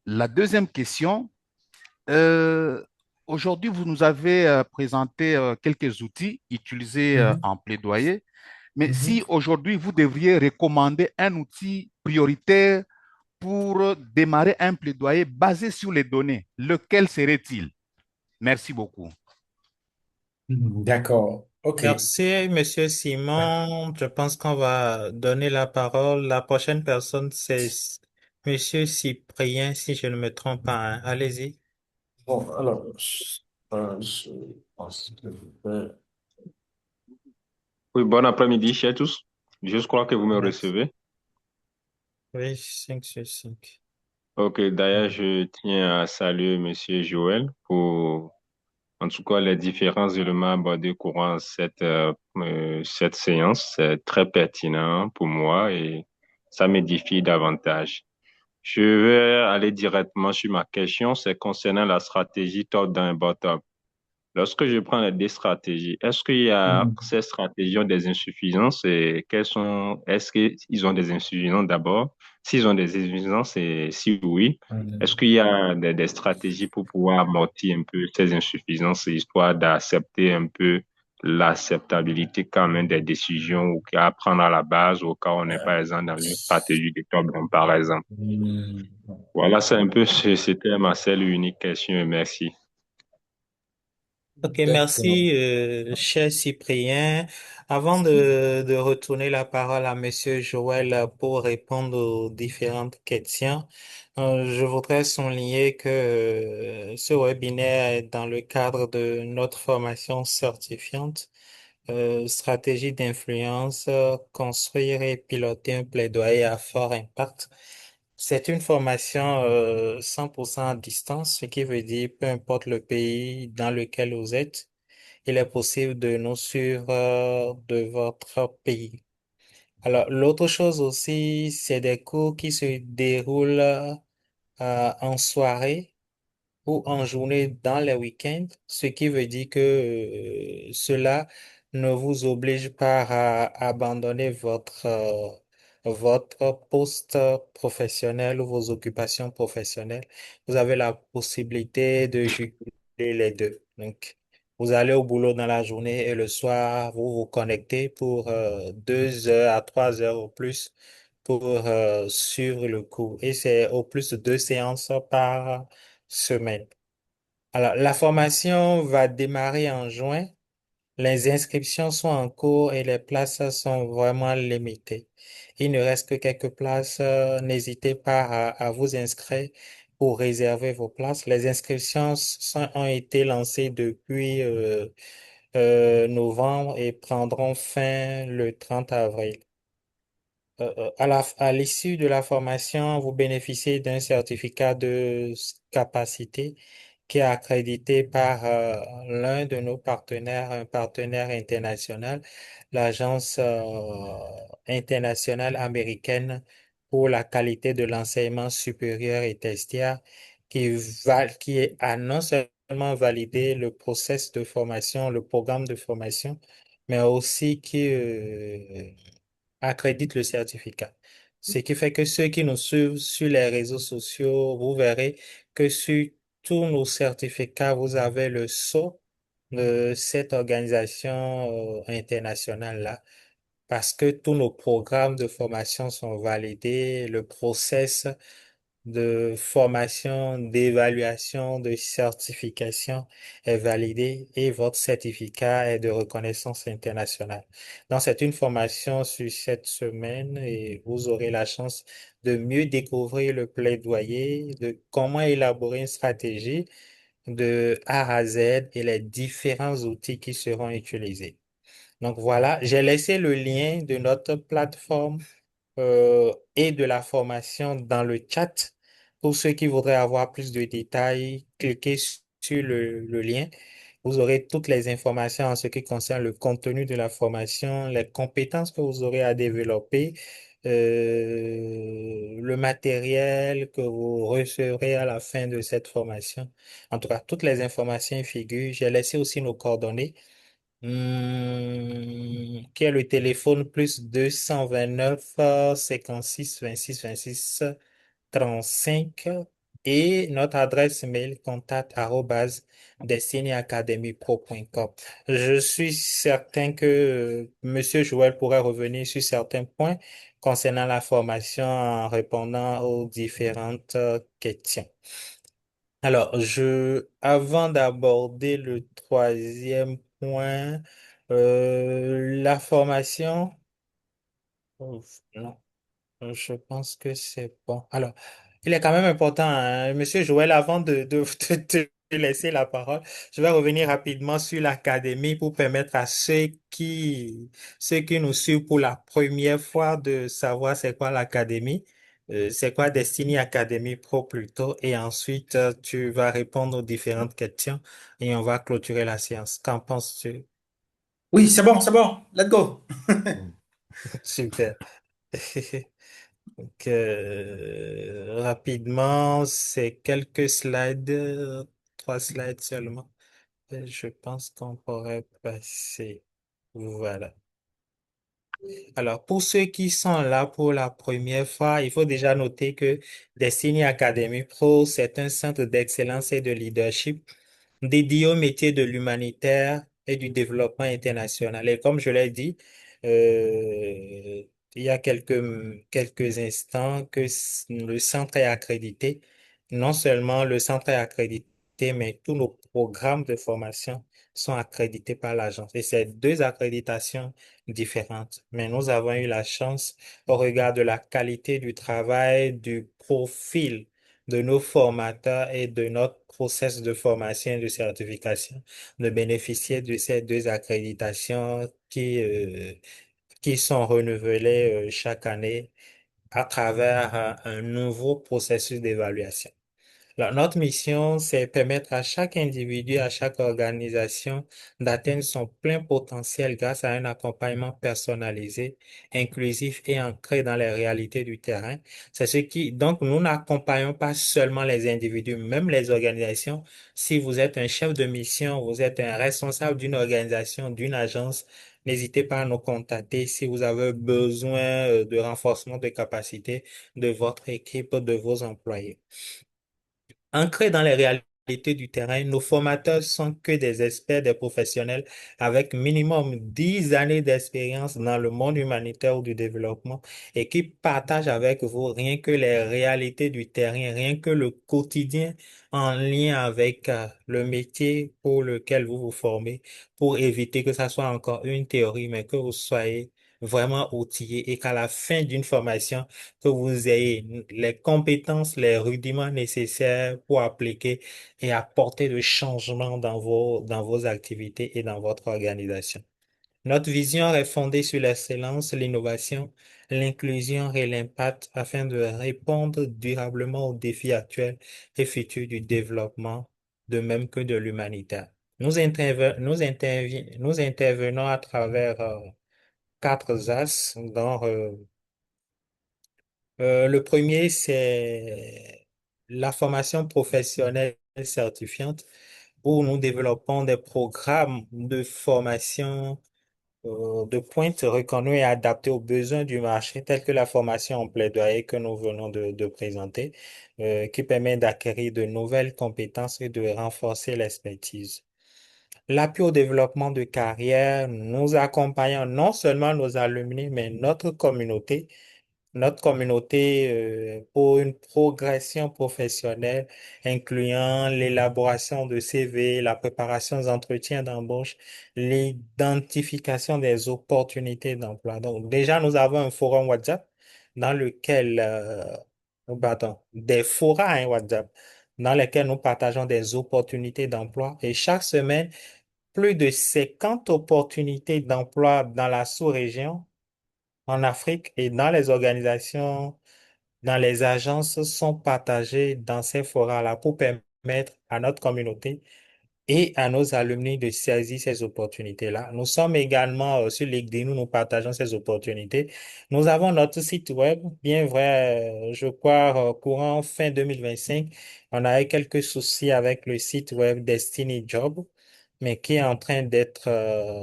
La deuxième question, euh, aujourd'hui, vous nous avez présenté quelques outils utilisés mhm, en plaidoyer, mais mhm. si aujourd'hui vous devriez recommander un outil prioritaire pour démarrer un plaidoyer basé sur les données, lequel serait-il? Merci beaucoup. D'accord. OK. Merci, Monsieur Simon. Je pense qu'on va donner la parole. La prochaine personne, c'est Monsieur Cyprien, si je ne me trompe pas, hein. Allez-y. Bon, alors, je pense que Oui, bon après-midi, chers tous. Je crois que vous me Merci. recevez. Oui, 5 sur 5. Ok, d'ailleurs, je tiens à saluer Monsieur Joël pour, en tout cas, les différents éléments abordés courant cette séance. C'est très pertinent pour moi et ça m'édifie davantage. Je vais aller directement sur ma question, c'est concernant la stratégie top-down et bottom. Lorsque je prends les deux stratégies, est-ce qu'il y a Mhm, ces stratégies ont des insuffisances et est-ce qu'ils ont des insuffisances d'abord? S'ils ont des insuffisances et si oui, est-ce mhm. qu'il y a des stratégies pour pouvoir amortir un peu ces insuffisances, histoire d'accepter un peu l'acceptabilité quand même des décisions ou à prendre à la base au cas où on n'est par exemple dans une stratégie de top-down, par exemple? Mhm. Voilà, c'est un peu, c'était ma seule et unique question et merci. Ok, D'accord. merci, cher Cyprien. Avant de retourner la parole à Monsieur Joël pour répondre aux différentes questions, je voudrais souligner que ce webinaire est dans le cadre de notre formation certifiante, stratégie d'influence, construire et piloter un plaidoyer à fort impact. C'est une formation 100% à distance, ce qui veut dire peu importe le pays dans lequel vous êtes, il est possible de nous suivre de votre pays. Alors, l'autre chose aussi, c'est des cours qui se déroulent en soirée ou en journée dans les week-ends, ce qui veut dire que cela ne vous oblige pas à abandonner votre poste professionnel ou vos occupations professionnelles. Vous avez la possibilité de juguler les deux. Donc, vous allez au boulot dans la journée et le soir, vous vous connectez pour 2 heures à 3 heures au plus pour suivre le cours. Et c'est au plus de 2 séances par semaine. Alors, la formation va démarrer en juin. Les inscriptions sont en cours et les places sont vraiment limitées. Il ne reste que quelques places. N'hésitez pas à vous inscrire pour réserver vos places. Les inscriptions ont été lancées depuis novembre et prendront fin le 30 avril. À l'issue de la formation, vous bénéficiez d'un certificat de capacité qui est accrédité par l'un de nos partenaires, un partenaire international, l'Agence internationale américaine pour la qualité de l'enseignement supérieur et tertiaire, qui a non seulement validé le process de formation, le programme de formation, mais aussi qui accrédite le certificat. Ce qui fait que ceux qui nous suivent sur les réseaux sociaux, vous verrez que sur tous nos certificats, vous avez le sceau de cette organisation internationale-là, parce que tous nos programmes de formation sont validés, le process de formation, d'évaluation, de certification est validé et votre certificat est de reconnaissance internationale. Donc, c'est une formation sur 7 semaines et vous aurez la chance de mieux découvrir le plaidoyer, de comment élaborer une stratégie de A à Z et les différents outils qui seront utilisés. Donc voilà, j'ai laissé le lien de notre plateforme et de la formation dans le chat. Pour ceux qui voudraient avoir plus de détails, cliquez sur le lien. Vous aurez toutes les informations en ce qui concerne le contenu de la formation, les compétences que vous aurez à développer, le matériel que vous recevrez à la fin de cette formation. En tout cas, toutes les informations y figurent. J'ai laissé aussi nos coordonnées. Qui est le téléphone plus 229 56 26 26 35 et notre adresse mail contact arobase destinyacademypro.com. Je suis certain que Monsieur Joël pourrait revenir sur certains points concernant la formation en répondant aux différentes questions. Alors, avant d'aborder le troisième point, la formation, non, je pense que c'est bon. Alors, il est quand même important, hein, Monsieur Joël, avant de te laisser la parole, je vais revenir rapidement sur l'académie pour permettre à ceux qui nous suivent pour la première fois de savoir c'est quoi l'académie, c'est quoi Destiny Academy Pro plutôt, et ensuite tu vas répondre aux différentes questions et on va clôturer la séance. Qu'en penses-tu? Oui, c'est bon, c'est bon. Let's go. Super. Donc, rapidement, c'est quelques slides, 3 slides seulement. Et je pense qu'on pourrait passer. Voilà. Alors, pour ceux qui sont là pour la première fois, il faut déjà noter que Destiny Academy Pro, c'est un centre d'excellence et de leadership dédié au métier de l'humanitaire et du développement international. Et comme je l'ai dit, il y a quelques instants que le centre est accrédité. Non seulement le centre est accrédité accrédités, mais tous nos programmes de formation sont accrédités par l'agence. Et c'est deux accréditations différentes. Mais nous avons eu la chance, au regard de la qualité du travail, du profil de nos formateurs et de notre process de formation et de certification, de bénéficier de ces deux accréditations qui sont renouvelées chaque année à travers un nouveau processus d'évaluation. Alors, notre mission, c'est permettre à chaque individu, à chaque organisation d'atteindre son plein potentiel grâce à un accompagnement personnalisé, inclusif et ancré dans les réalités du terrain. C'est ce qui, donc, nous n'accompagnons pas seulement les individus, même les organisations. Si vous êtes un chef de mission, vous êtes un responsable d'une organisation, d'une agence, n'hésitez pas à nous contacter si vous avez besoin de renforcement de capacité de votre équipe, de vos employés. Ancrés dans les réalités du terrain, nos formateurs sont que des experts, des professionnels avec minimum 10 années d'expérience dans le monde humanitaire ou du développement et qui partagent avec vous rien que les réalités du terrain, rien que le quotidien en lien avec le métier pour lequel vous vous formez pour éviter que ça soit encore une théorie, mais que vous soyez vraiment outillé et qu'à la fin d'une formation, que vous ayez les compétences, les rudiments nécessaires pour appliquer et apporter le changement dans vos activités et dans votre organisation. Notre vision est fondée sur l'excellence, l'innovation, l'inclusion et l'impact afin de répondre durablement aux défis actuels et futurs du développement, de même que de l'humanitaire. Nous intervenons à travers quatre axes le premier, c'est la formation professionnelle certifiante où nous développons des programmes de formation de pointe reconnus et adaptés aux besoins du marché, tels que la formation en plaidoyer que nous venons de présenter, qui permet d'acquérir de nouvelles compétences et de renforcer l'expertise. L'appui au développement de carrière, nous accompagnons non seulement nos alumni, mais notre communauté pour une progression professionnelle incluant l'élaboration de CV, la préparation des entretiens d'embauche, l'identification des opportunités d'emploi. Donc déjà, nous avons un forum WhatsApp dans lequel, pardon, des forums hein, WhatsApp dans lesquels nous partageons des opportunités d'emploi et chaque semaine, plus de 50 opportunités d'emploi dans la sous-région en Afrique et dans les organisations, dans les agences sont partagées dans ces forats-là pour permettre à notre communauté et à nos alumni de saisir ces opportunités-là. Nous sommes également sur LinkedIn où nous partageons ces opportunités. Nous avons notre site web, bien vrai, je crois, courant fin 2025. On a eu quelques soucis avec le site web Destiny Job, mais qui est en train d'être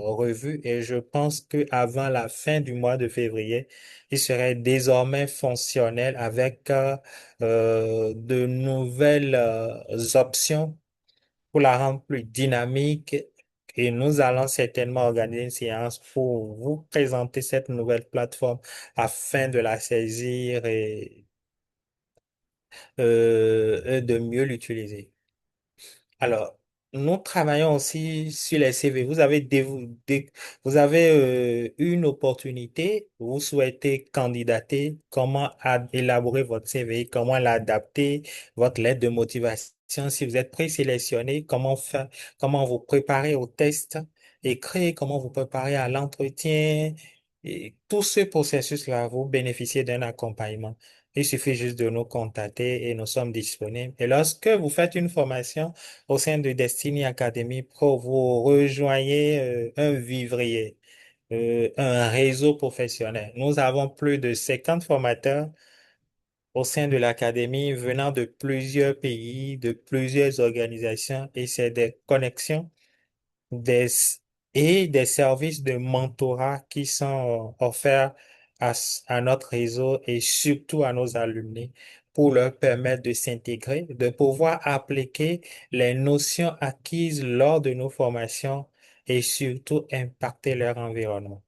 revu et je pense que avant la fin du mois de février, il serait désormais fonctionnel avec de nouvelles options pour la rendre plus dynamique et nous allons certainement organiser une séance pour vous présenter cette nouvelle plateforme afin de la saisir et de mieux l'utiliser. Alors, nous travaillons aussi sur les CV. Vous avez une opportunité, vous souhaitez candidater, comment élaborer votre CV, comment l'adapter, votre lettre de motivation. Si vous êtes présélectionné, comment faire, comment vous préparer au test écrit, comment vous préparer à l'entretien. Et tout ce processus-là, vous bénéficiez d'un accompagnement. Il suffit juste de nous contacter et nous sommes disponibles. Et lorsque vous faites une formation, au sein de Destiny Academy Pro, vous rejoignez un vivrier, un réseau professionnel. Nous avons plus de 50 formateurs au sein de l'académie venant de plusieurs pays, de plusieurs organisations et c'est des connexions des, et des services de mentorat qui sont offerts à notre réseau et surtout à nos alumni pour leur permettre de s'intégrer, de pouvoir appliquer les notions acquises lors de nos formations et surtout impacter leur environnement.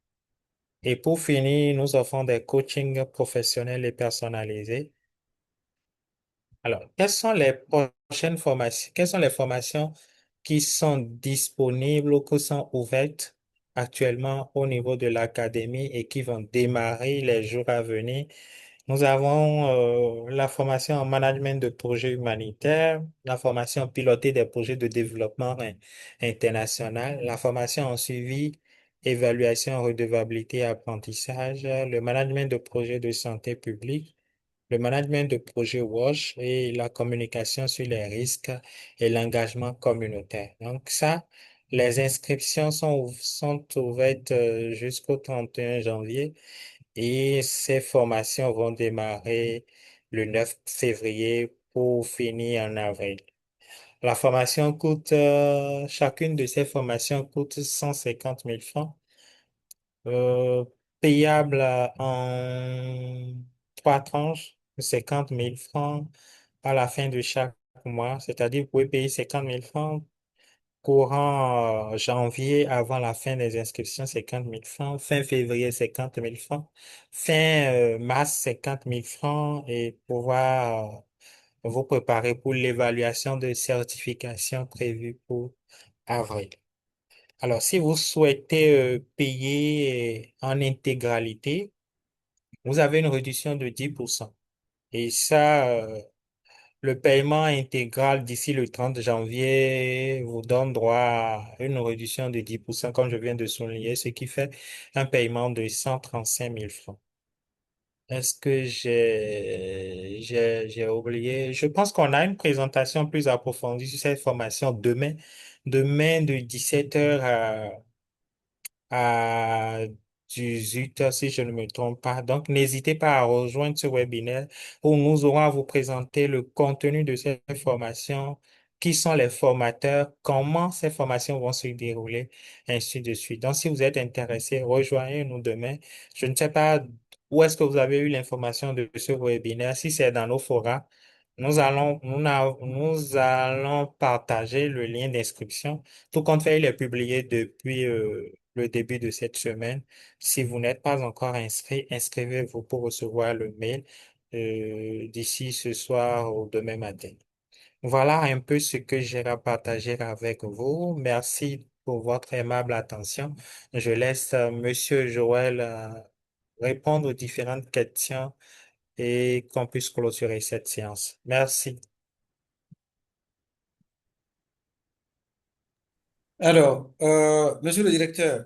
Et pour finir, nous offrons des coachings professionnels et personnalisés. Alors, quels sont les prochaines formations, quelles sont les formations qui sont disponibles ou qui sont ouvertes actuellement au niveau de l'académie et qui vont démarrer les jours à venir? Nous avons la formation en management de projets humanitaires, la formation piloter des projets de développement international, la formation en suivi, évaluation, redevabilité et apprentissage, le management de projets de santé publique, le management de projet WASH et la communication sur les risques et l'engagement communautaire. Donc ça, les inscriptions sont ouvertes jusqu'au 31 janvier et ces formations vont démarrer le 9 février pour finir en avril. La formation coûte, chacune de ces formations coûte 150 000 francs, euh, payable en trois tranches de 50 000 francs à la fin de chaque mois. C'est-à-dire, vous pouvez payer 50 000 francs courant janvier avant la fin des inscriptions, 50 000 francs. Fin février, 50 000 francs. Fin mars, 50 000 francs et pouvoir vous préparer pour l'évaluation de certification prévue pour avril. Alors, si vous souhaitez payer en intégralité, vous avez une réduction de 10%. Et ça, le paiement intégral d'ici le 30 janvier vous donne droit à une réduction de 10%, comme je viens de souligner, ce qui fait un paiement de 135 000 francs. Est-ce que j'ai oublié? Je pense qu'on a une présentation plus approfondie sur cette formation demain de 17 heures à 18 heures, si je ne me trompe pas. Donc, n'hésitez pas à rejoindre ce webinaire où nous aurons à vous présenter le contenu de cette formation, qui sont les formateurs, comment ces formations vont se dérouler, ainsi de suite. Donc, si vous êtes intéressé, rejoignez-nous demain. Je ne sais pas où est-ce que vous avez eu l'information de ce webinaire. Si c'est dans nos forums, nous allons partager le lien d'inscription. Tout compte fait, il est publié depuis le début de cette semaine. Si vous n'êtes pas encore inscrit, inscrivez-vous pour recevoir le mail d'ici ce soir ou demain matin. Voilà un peu ce que j'ai à partager avec vous. Merci pour votre aimable attention. Je laisse Monsieur Joël répondre aux différentes questions et qu'on puisse clôturer cette séance. Merci. Alors, monsieur le directeur,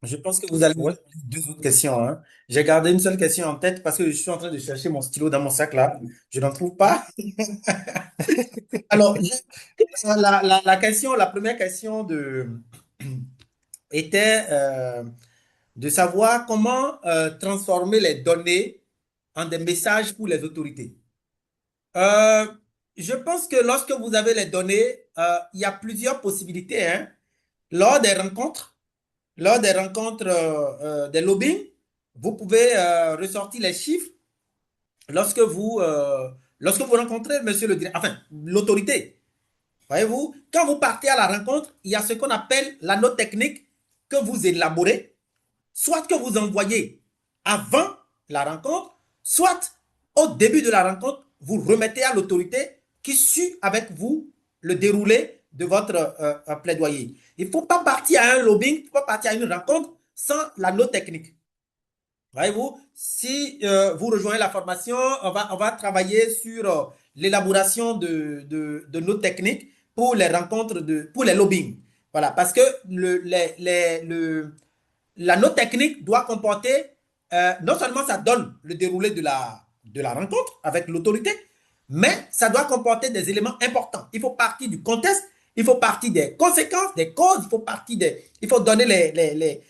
je pense que vous allez me Oui. poser deux autres questions, hein. J'ai gardé une seule question en tête parce que je suis en train de chercher mon stylo dans mon sac là. Je n'en trouve pas. Alors, la question, la première question était de savoir comment transformer les données en des messages pour les autorités. Euh, je pense que lorsque vous avez les données, il y a plusieurs possibilités, hein. Lors des rencontres, des lobbying, vous pouvez ressortir les chiffres lorsque lorsque vous rencontrez monsieur le directeur, enfin, l'autorité. Voyez-vous, quand vous partez à la rencontre, il y a ce qu'on appelle la note technique que vous élaborez, soit que vous envoyez avant la rencontre, soit au début de la rencontre, vous remettez à l'autorité qui suit avec vous le déroulé de votre plaidoyer. Il ne faut pas partir à un lobbying, il ne faut pas partir à une rencontre sans la note technique. Voyez-vous, si vous rejoignez la formation, on va travailler sur l'élaboration de nos techniques pour les rencontres, pour les lobbying. Voilà, parce que la note technique doit comporter, non seulement ça donne le déroulé de la rencontre avec l'autorité, mais ça doit comporter des éléments importants. Il faut partir du contexte, il faut partir des conséquences, des causes, il faut donner les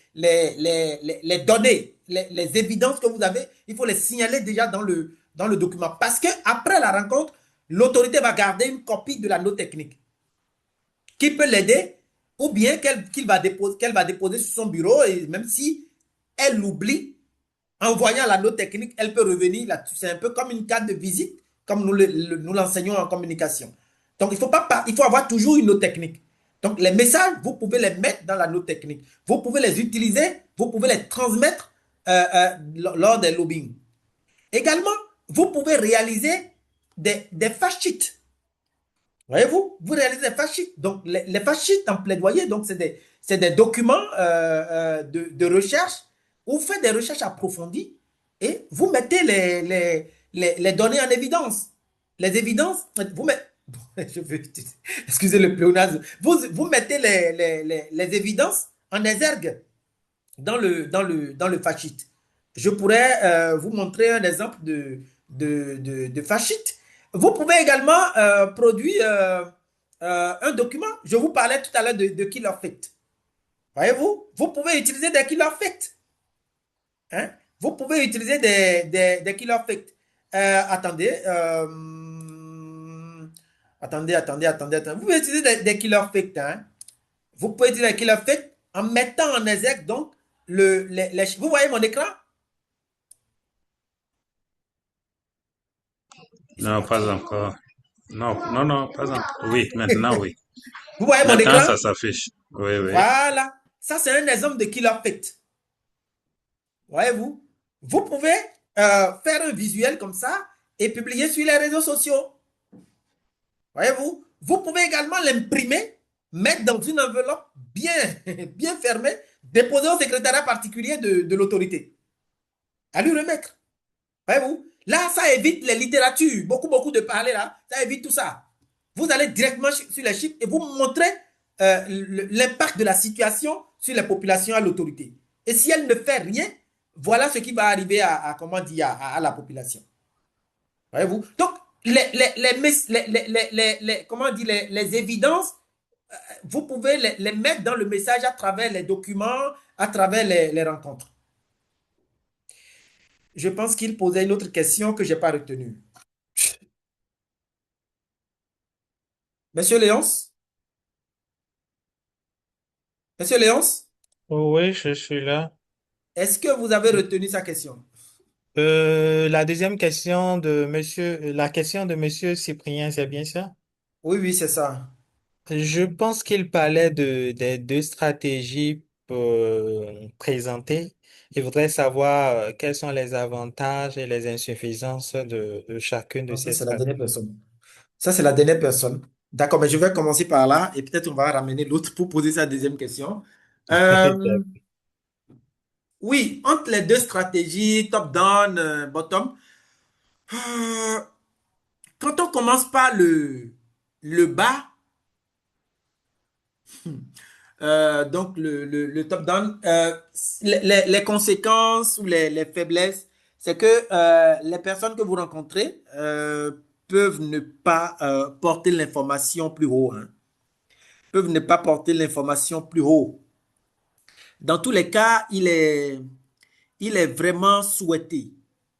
données, les évidences que vous avez, il faut les signaler déjà dans le document. Parce que après la rencontre, l'autorité va garder une copie de la note technique qui peut l'aider ou bien qu'elle va déposer sur son bureau et même si elle l'oublie, en voyant la note technique, elle peut revenir là-dessus. C'est un peu comme une carte de visite, comme nous l'enseignons en communication. Donc, il faut avoir toujours une note technique. Donc, les messages, vous pouvez les mettre dans la note technique. Vous pouvez les utiliser, vous pouvez les transmettre lors des lobbying. Également, vous pouvez réaliser des fact sheets. Voyez-vous, vous réalisez les fact sheets. Donc, les fact sheets en plaidoyer, donc c'est des documents de recherche où vous faites des recherches approfondies et vous mettez les données en évidence. Les évidences, vous mettez, je veux, excusez le pléonasme, vous mettez les évidences en exergue dans le fact sheet. Je pourrais vous montrer un exemple de fact sheet. Vous pouvez également produire un document. Je vous parlais tout à l'heure de killer fact. Voyez-vous, vous pouvez utiliser des killer facts. Hein? Vous pouvez utiliser des killer facts. Attendez, attendez. Vous pouvez utiliser des killer facts. Hein? Vous pouvez utiliser des killer facts en mettant en exergue donc vous voyez mon écran? Non, pas encore. Non, pas encore. Oui, maintenant, oui. Vous voyez mon Maintenant, écran? ça s'affiche. Oui, oui. Voilà. Ça, c'est un exemple de killer fact. Voyez-vous? Vous pouvez faire un visuel comme ça et publier sur les réseaux sociaux. Voyez-vous? Vous pouvez également l'imprimer, mettre dans une enveloppe bien fermée, déposer au secrétariat particulier de l'autorité. À lui remettre. Voyez-vous? Là, ça évite les littératures. Beaucoup de parler là. Ça évite tout ça. Vous allez directement sur les chiffres et vous montrez l'impact de la situation sur les populations à l'autorité. Et si elle ne fait rien, voilà ce qui va arriver comment dire, à la population. Voyez-vous? Donc, comment dire, les évidences, vous pouvez les mettre dans le message à travers les documents, à travers les rencontres. Je pense qu'il posait une autre question que je n'ai pas retenue. Monsieur Léonce? Monsieur Léonce? Oui, je suis là. Est-ce que vous avez retenu sa question? La deuxième question de la question de monsieur Cyprien, c'est bien ça? Oui, c'est ça. Je pense qu'il parlait des deux stratégies présentées. Il voudrait savoir quels sont les avantages et les insuffisances de chacune de Non, ça, ces c'est la stratégies. dernière personne. Ça, c'est la dernière personne. D'accord, mais je vais commencer par là et peut-être on va ramener l'autre pour poser sa deuxième question. Euh, oui, entre les deux stratégies, top-down, bottom, euh, quand on commence par le bas, donc le top-down, les conséquences ou les faiblesses, c'est que les personnes que vous rencontrez peuvent ne pas porter l'information plus haut, hein, peuvent ne pas porter l'information plus haut. Dans tous les cas, il est vraiment souhaité.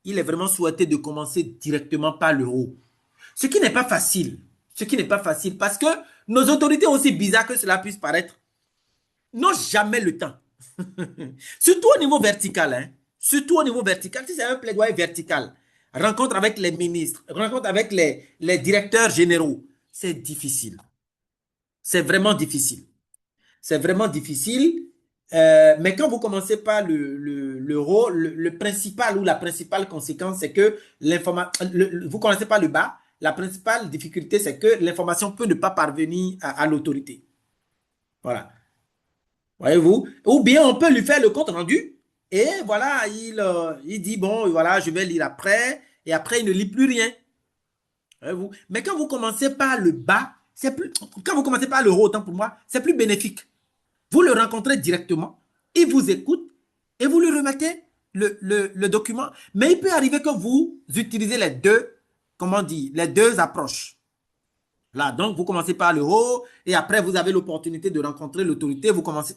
Il est vraiment souhaité de commencer directement par le haut. Ce qui n'est pas facile. Ce qui n'est pas facile parce que nos autorités, aussi bizarres que cela puisse paraître, n'ont jamais le temps. Surtout au niveau vertical. Hein. Surtout au niveau vertical. Si c'est un plaidoyer vertical, rencontre avec les ministres, rencontre avec les directeurs généraux, c'est difficile. C'est vraiment difficile. C'est vraiment difficile. Mais quand vous commencez par le haut, le principal ou la principale conséquence, c'est que vous commencez par le bas. La principale difficulté, c'est que l'information peut ne pas parvenir à l'autorité. Voilà. Voyez-vous? Ou bien on peut lui faire le compte rendu et voilà, il dit, bon, voilà, je vais lire après et après, il ne lit plus rien. Voyez-vous? Mais quand vous commencez par le bas, quand vous commencez par le haut, autant pour moi, c'est plus bénéfique. Vous le rencontrez directement, il vous écoute et vous lui remettez le document. Mais il peut arriver que vous utilisez les deux, comment dire, les deux approches. Là, donc, vous commencez par le haut et après, vous avez l'opportunité de rencontrer l'autorité. Vous commencez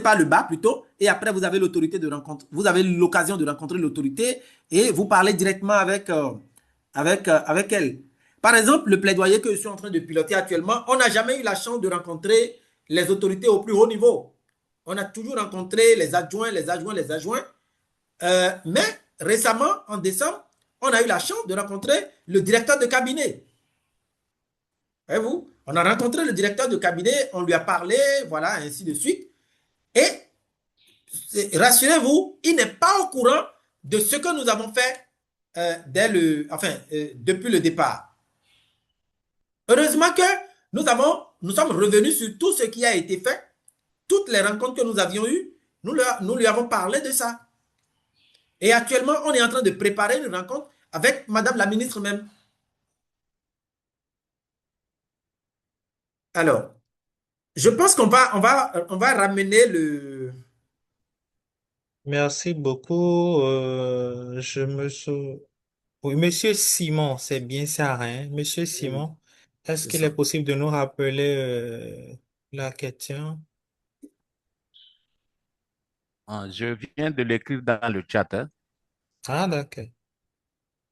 par le bas plutôt et après, vous avez l'autorité de rencontrer, vous avez l'occasion de rencontrer l'autorité et vous parlez directement avec elle. Par exemple, le plaidoyer que je suis en train de piloter actuellement, on n'a jamais eu la chance de rencontrer les autorités au plus haut niveau. On a toujours rencontré les adjoints. Mais récemment, en décembre, on a eu la chance de rencontrer le directeur de cabinet. Voyez-vous? On a rencontré le directeur de cabinet, on lui a parlé, voilà, ainsi de suite. Et rassurez-vous, il n'est pas au courant de ce que nous avons fait depuis le départ. Heureusement que nous sommes revenus sur tout ce qui a été fait, toutes les rencontres que nous avions eues, nous lui avons parlé de ça. Et actuellement, on est en train de préparer une rencontre avec Madame la ministre même. Alors, je pense on va ramener le... Merci beaucoup. Oui, Monsieur Simon, c'est bien ça, hein? Monsieur Oui, Simon, est-ce c'est qu'il est ça. possible de nous rappeler la question? Ah, je viens de l'écrire dans le chat, hein. Ah, d'accord.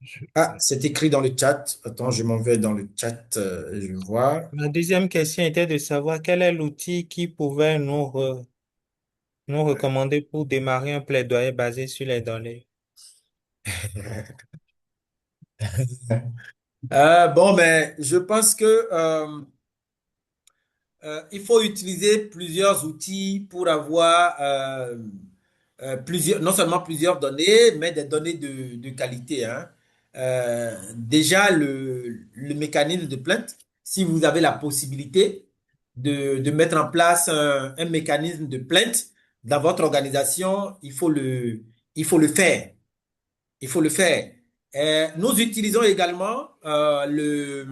Je- Ah, c'est écrit dans le chat. Attends, je m'en vais dans le chat. Je vois. Ma deuxième question était de savoir quel est l'outil qui pouvait nous recommander pour démarrer un plaidoyer basé sur les données. Bon, mais je pense que il faut utiliser plusieurs outils pour avoir non seulement plusieurs données, mais des données de qualité, hein. Déjà, le mécanisme de plainte, si vous avez la possibilité de mettre en place un mécanisme de plainte dans votre organisation, il faut le faire. Il faut le faire. Nous utilisons également le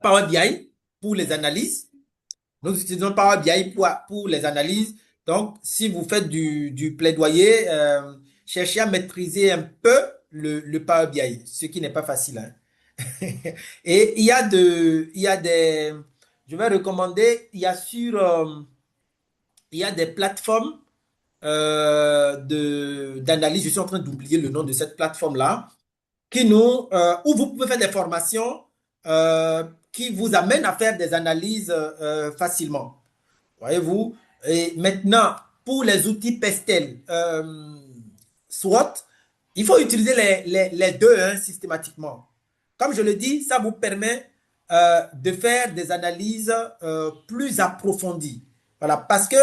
Power BI pour les analyses. Nous utilisons Power BI pour les analyses. Donc, si vous faites du plaidoyer, cherchez à maîtriser un peu le Power BI, ce qui n'est pas facile, hein. Et il y a des, je vais recommander, il y a des plateformes d'analyse. Je suis en train d'oublier le nom de cette plateforme-là, où vous pouvez faire des formations qui vous amènent à faire des analyses facilement. Voyez-vous? Et maintenant, pour les outils Pestel, SWOT, il faut utiliser les deux, hein, systématiquement. Comme je le dis, ça vous permet de faire des analyses plus approfondies. Voilà, parce que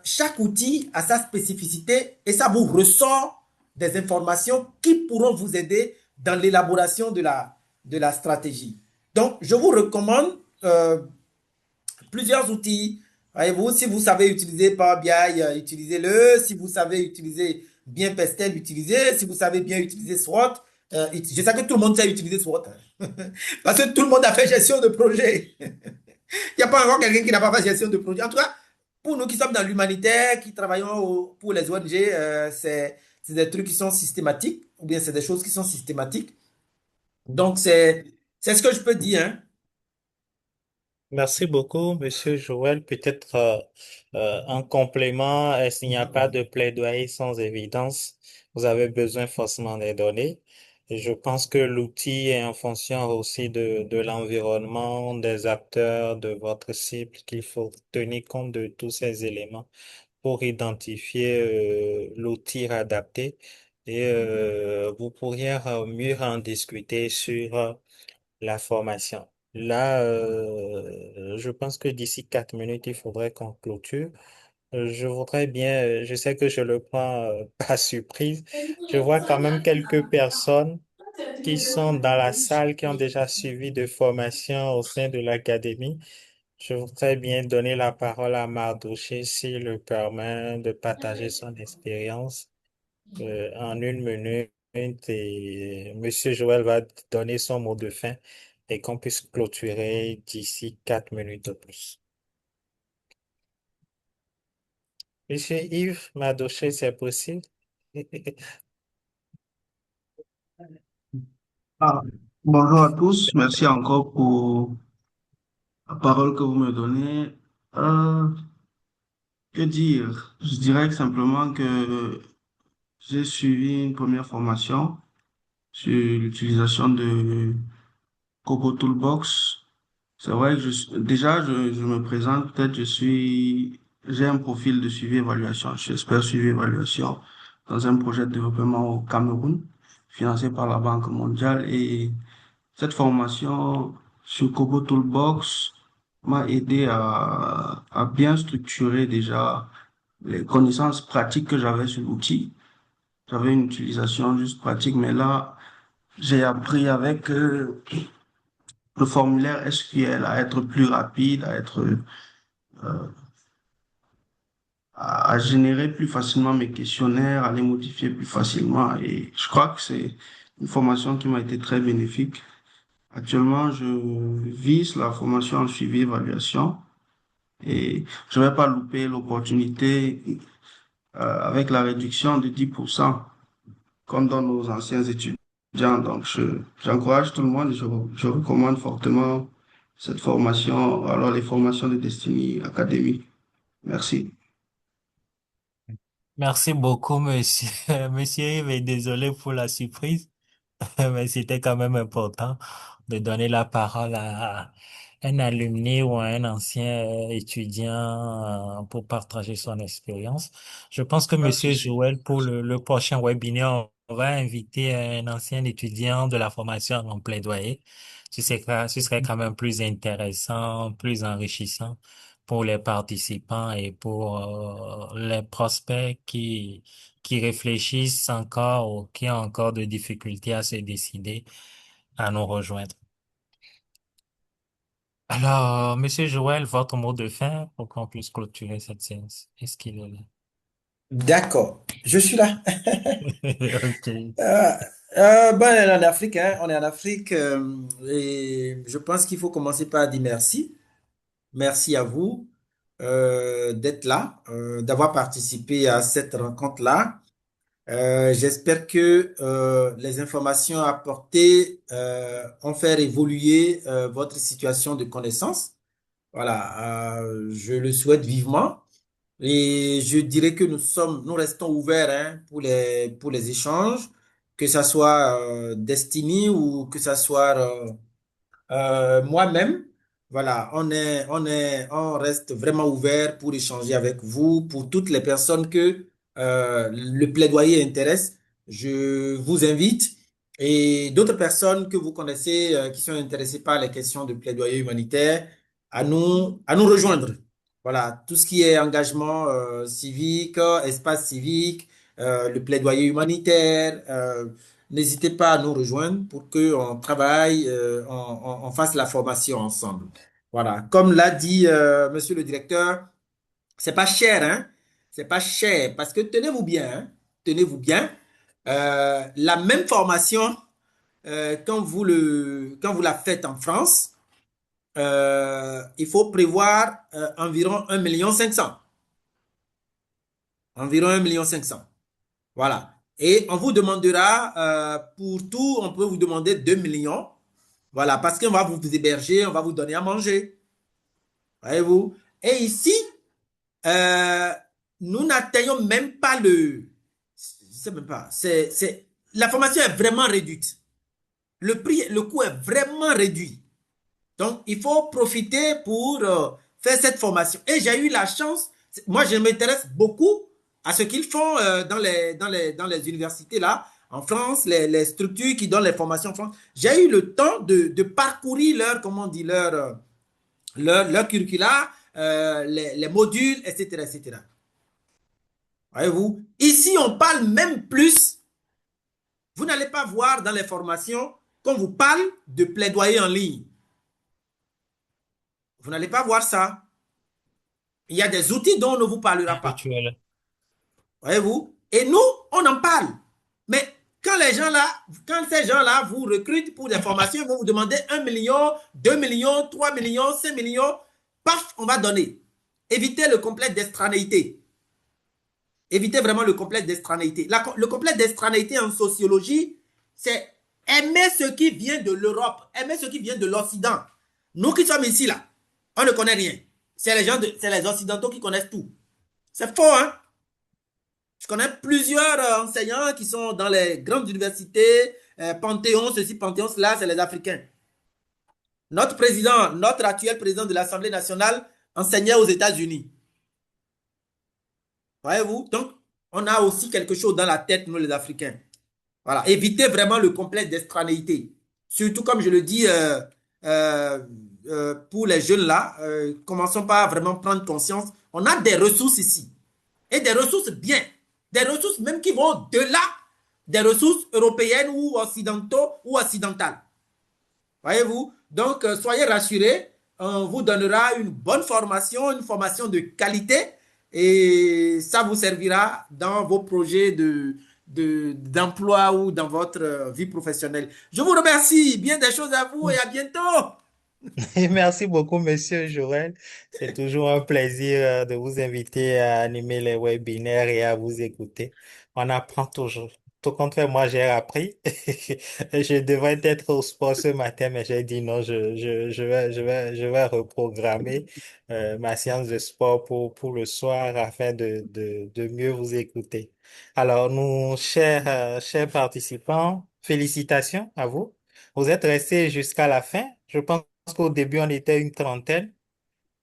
chaque outil a sa spécificité et ça vous ressort des informations qui pourront vous aider dans l'élaboration de la stratégie. Donc, je vous recommande plusieurs outils. Voyez-vous, si vous savez utiliser Power BI, utilisez-le. Si vous savez utiliser bien Pestel, utilisez. Si vous savez bien utiliser SWOT, je sais que tout le monde sait utiliser SWOT, hein. Parce que tout le monde a fait gestion de projet. Il n'y a pas encore quelqu'un qui n'a pas fait gestion de projet. En tout cas, pour nous qui sommes dans l'humanitaire, qui travaillons pour les ONG, c'est des trucs qui sont systématiques, ou bien c'est des choses qui sont systématiques. Donc, c'est ce que je peux dire, hein. Merci beaucoup, Monsieur Joël. Peut-être en complément, est-ce qu'il n'y a pas de plaidoyer sans évidence? Vous avez besoin forcément des données. Et je pense que l'outil est en fonction aussi de l'environnement, des acteurs, de votre cible, qu'il faut tenir compte de tous ces éléments pour identifier l'outil adapté. Et vous pourriez mieux en discuter sur la formation. Là, je pense que d'ici 4 minutes, il faudrait qu'on clôture. Je voudrais bien, je sais que je le prends pas surprise. Je vois quand même quelques personnes qui sont dans la salle, qui ont déjà suivi de formation au sein de l'académie. Je voudrais bien donner la parole à Mardouché, s'il le permet, de partager son expérience en 1 minute et Monsieur Joël va donner son mot de fin et qu'on puisse clôturer d'ici 4 minutes de plus. Monsieur Yves Madoché, c'est possible? Ah, bonjour à tous, merci encore pour la parole que vous me donnez. Euh, que dire? Je dirais que simplement que j'ai suivi une première formation sur l'utilisation de Coco Toolbox. C'est vrai que je me présente, peut-être j'ai un profil de suivi-évaluation. Je suis expert suivi-évaluation dans un projet de développement au Cameroun, financé par la Banque mondiale. Et cette formation sur Kobo Toolbox m'a aidé à bien structurer déjà les connaissances pratiques que j'avais sur l'outil. J'avais une utilisation juste pratique, mais là, j'ai appris avec le formulaire SQL à être plus rapide, euh, à générer plus facilement mes questionnaires, à les modifier plus facilement. Et je crois que c'est une formation qui m'a été très bénéfique. Actuellement, je vise la formation en suivi-évaluation et je ne vais pas louper l'opportunité avec la réduction de 10% comme dans nos anciens étudiants. Donc, j'encourage tout le monde et je recommande fortement cette formation, alors les formations de Destiny Academy. Merci. Merci beaucoup, monsieur, monsieur Yves, et désolé pour la surprise. Mais c'était quand même important de donner la parole à un alumni ou à un ancien étudiant pour partager son expérience. Je pense que Pas de Monsieur souci. Joël, pour le prochain webinaire, on va inviter un ancien étudiant de la formation en plaidoyer. Ce serait quand même plus intéressant, plus enrichissant pour les participants et pour les prospects qui réfléchissent encore ou qui ont encore de difficultés à se décider à nous rejoindre. Alors, Monsieur Joël, votre mot de fin pour qu'on puisse clôturer cette séance. Est-ce qu'il est D'accord, je suis là. là? Ok. Euh, bon, on est en Afrique, hein. On est en Afrique et je pense qu'il faut commencer par dire merci. Merci à vous d'être là, d'avoir participé à cette rencontre-là. J'espère que les informations apportées ont fait évoluer votre situation de connaissance. Voilà, je le souhaite vivement. Et je dirais que nous restons ouverts hein, pour les échanges, que ça soit Destiny ou que ça soit moi-même, voilà, on reste vraiment ouvert pour échanger avec vous, pour toutes les personnes que le plaidoyer intéresse. Je vous invite et d'autres personnes que vous connaissez qui sont intéressées par les questions de plaidoyer humanitaire à nous rejoindre. Voilà, tout ce qui est engagement civique, espace civique, le plaidoyer humanitaire. N'hésitez pas à nous rejoindre pour qu'on travaille, on fasse la formation ensemble. Voilà. Comme l'a dit monsieur le directeur, c'est pas cher, hein? C'est pas cher parce que tenez-vous bien, hein? Tenez-vous bien. La même formation, quand vous la faites en France, il faut prévoir environ 1,5 million. Environ 1,5 million. Voilà. Et on vous demandera, pour tout, on peut vous demander 2 millions. Voilà, parce qu'on va vous héberger, on va vous donner à manger. Voyez-vous? Et ici, euh, nous n'atteignons même pas je sais même pas. La formation est vraiment réduite. Le coût est vraiment réduit. Donc, il faut profiter pour faire cette formation. Et j'ai eu la chance, moi, je m'intéresse beaucoup à ce qu'ils font dans les universités là, en France, les structures qui donnent les formations en France. J'ai eu le temps de parcourir comment on dit, leur curricula, les modules, etc., etc. Voyez-vous? Ici, on parle même plus. Vous n'allez pas voir dans les formations qu'on vous parle de plaidoyer en ligne. Vous n'allez pas voir ça. Il y a des outils dont on ne vous parlera pas. Virtuel. Voyez-vous? Et nous, on en parle. Mais quand ces gens-là vous recrutent pour des formations, ils vont vous demander 1 million, 2 millions, 3 millions, 5 millions. Paf, on va donner. Évitez le complexe d'extranéité. Évitez vraiment le complexe d'extranéité. Le complexe d'extranéité en sociologie, c'est aimer ce qui vient de l'Europe, aimer ce qui vient de l'Occident. Nous qui sommes ici, là, on ne connaît rien. C'est les Occidentaux qui connaissent tout. C'est faux, hein? Je connais plusieurs enseignants qui sont dans les grandes universités, Panthéon, ceci, Panthéon, cela, c'est les Africains. Notre actuel président de l'Assemblée nationale enseignait aux États-Unis. Voyez-vous? Donc, on a aussi quelque chose dans la tête, nous les Africains. Voilà. Évitez vraiment le complexe d'extranéité. Surtout, comme je le dis, pour les jeunes là, commençons par vraiment prendre conscience. On a des ressources ici. Et des ressources bien. Des ressources même qui vont au-delà des ressources européennes ou occidentaux ou occidentales. Voyez-vous? Donc, soyez rassurés, on vous donnera une formation de qualité, et ça vous servira dans vos projets d'emploi ou dans votre vie professionnelle. Je vous remercie. Bien des choses à vous et à bientôt. Et merci beaucoup, Monsieur Joël. C'est toujours un plaisir de vous inviter à animer les webinaires et à vous écouter. On apprend toujours. Tout compte fait, moi, j'ai appris. Je devrais être au sport ce matin, mais j'ai dit non, je vais reprogrammer ma séance de sport pour le soir afin de mieux vous écouter. Alors, nous, chers participants, félicitations à vous. Vous êtes restés jusqu'à la fin. Je pense qu'au début, on était une trentaine,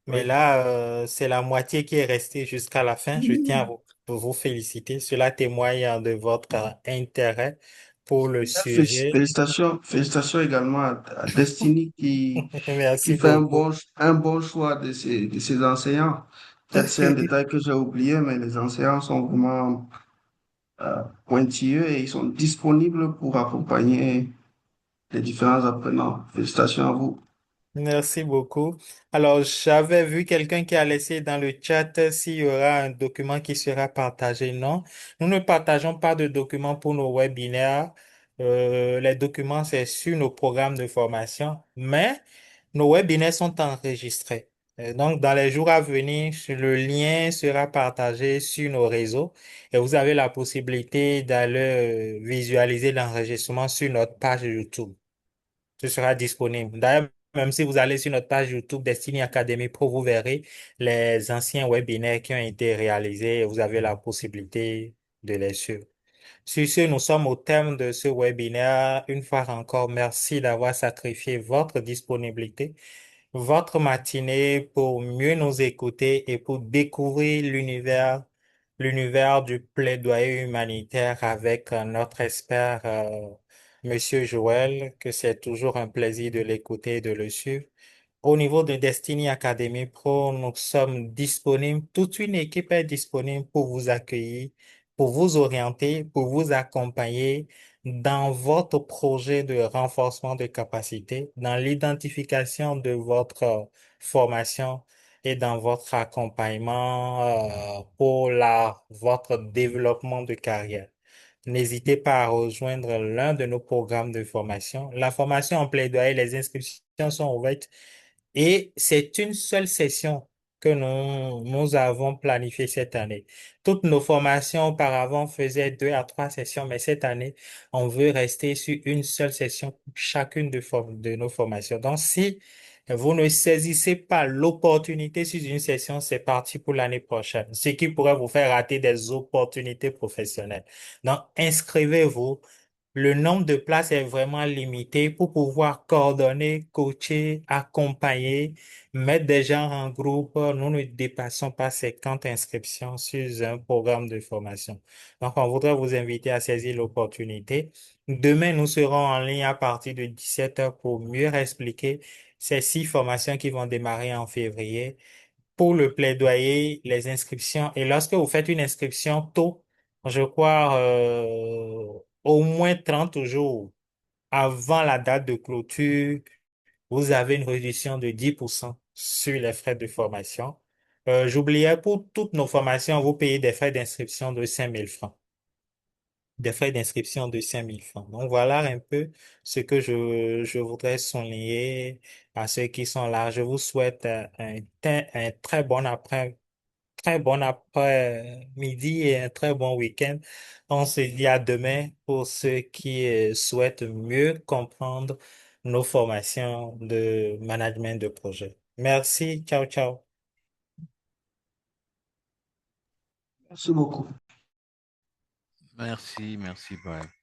mais Oui. là, c'est la moitié qui est restée jusqu'à la fin. Je tiens à vous féliciter. Cela témoigne de votre intérêt pour le sujet. Félicitations, félicitations également à Destiny qui Merci fait beaucoup. un bon choix de ses enseignants. Peut-être c'est un détail que j'ai oublié, mais les enseignants sont vraiment pointilleux et ils sont disponibles pour accompagner les différents apprenants. Félicitations à vous. Merci beaucoup. Alors, j'avais vu quelqu'un qui a laissé dans le chat s'il y aura un document qui sera partagé. Non, nous ne partageons pas de documents pour nos webinaires. Les documents, c'est sur nos programmes de formation, mais nos webinaires sont enregistrés. Donc, dans les jours à venir, le lien sera partagé sur nos réseaux et vous avez la possibilité d'aller visualiser l'enregistrement sur notre page YouTube. Ce sera disponible. D'ailleurs, même si vous allez sur notre page YouTube Destiny Academy Pro, vous verrez les anciens webinaires qui ont été réalisés et vous avez la possibilité de les suivre. Sur ce, nous sommes au terme de ce webinaire. Une fois encore, merci d'avoir sacrifié votre disponibilité, votre matinée pour mieux nous écouter et pour découvrir l'univers du plaidoyer humanitaire avec notre expert, Monsieur Joël, que c'est toujours un plaisir de l'écouter et de le suivre. Au niveau de Destiny Academy Pro, nous sommes disponibles, toute une équipe est disponible pour vous accueillir, pour vous orienter, pour vous accompagner dans votre projet de renforcement de capacité, dans l'identification de votre formation et dans votre accompagnement pour votre développement de carrière. N'hésitez pas à rejoindre l'un de nos programmes de formation. La formation en plaidoyer, les inscriptions sont ouvertes et c'est une seule session que nous avons planifiée cette année. Toutes nos formations auparavant faisaient 2 à 3 sessions, mais cette année, on veut rester sur une seule session pour chacune de nos formations. Donc, si vous ne saisissez pas l'opportunité sur une session, c'est parti pour l'année prochaine, ce qui pourrait vous faire rater des opportunités professionnelles. Donc, inscrivez-vous. Le nombre de places est vraiment limité pour pouvoir coordonner, coacher, accompagner, mettre des gens en groupe. Nous ne dépassons pas 50 inscriptions sur un programme de formation. Donc, on voudrait vous inviter à saisir l'opportunité. Demain, nous serons en ligne à partir de 17 heures pour mieux expliquer ces 6 formations qui vont démarrer en février. Pour le plaidoyer, les inscriptions, et lorsque vous faites une inscription tôt, je crois, au moins 30 jours avant la date de clôture, vous avez une réduction de 10% sur les frais de formation. J'oubliais, pour toutes nos formations, vous payez des frais d'inscription de 5 000 francs. Des frais d'inscription de 5 000 francs. Donc voilà un peu ce que je voudrais souligner à ceux qui sont là. Je vous souhaite un très bon après-midi et un très bon week-end. On se dit à demain pour ceux qui souhaitent mieux comprendre nos formations de management de projet. Merci. Ciao, ciao. Merci beaucoup. Merci, merci, bye.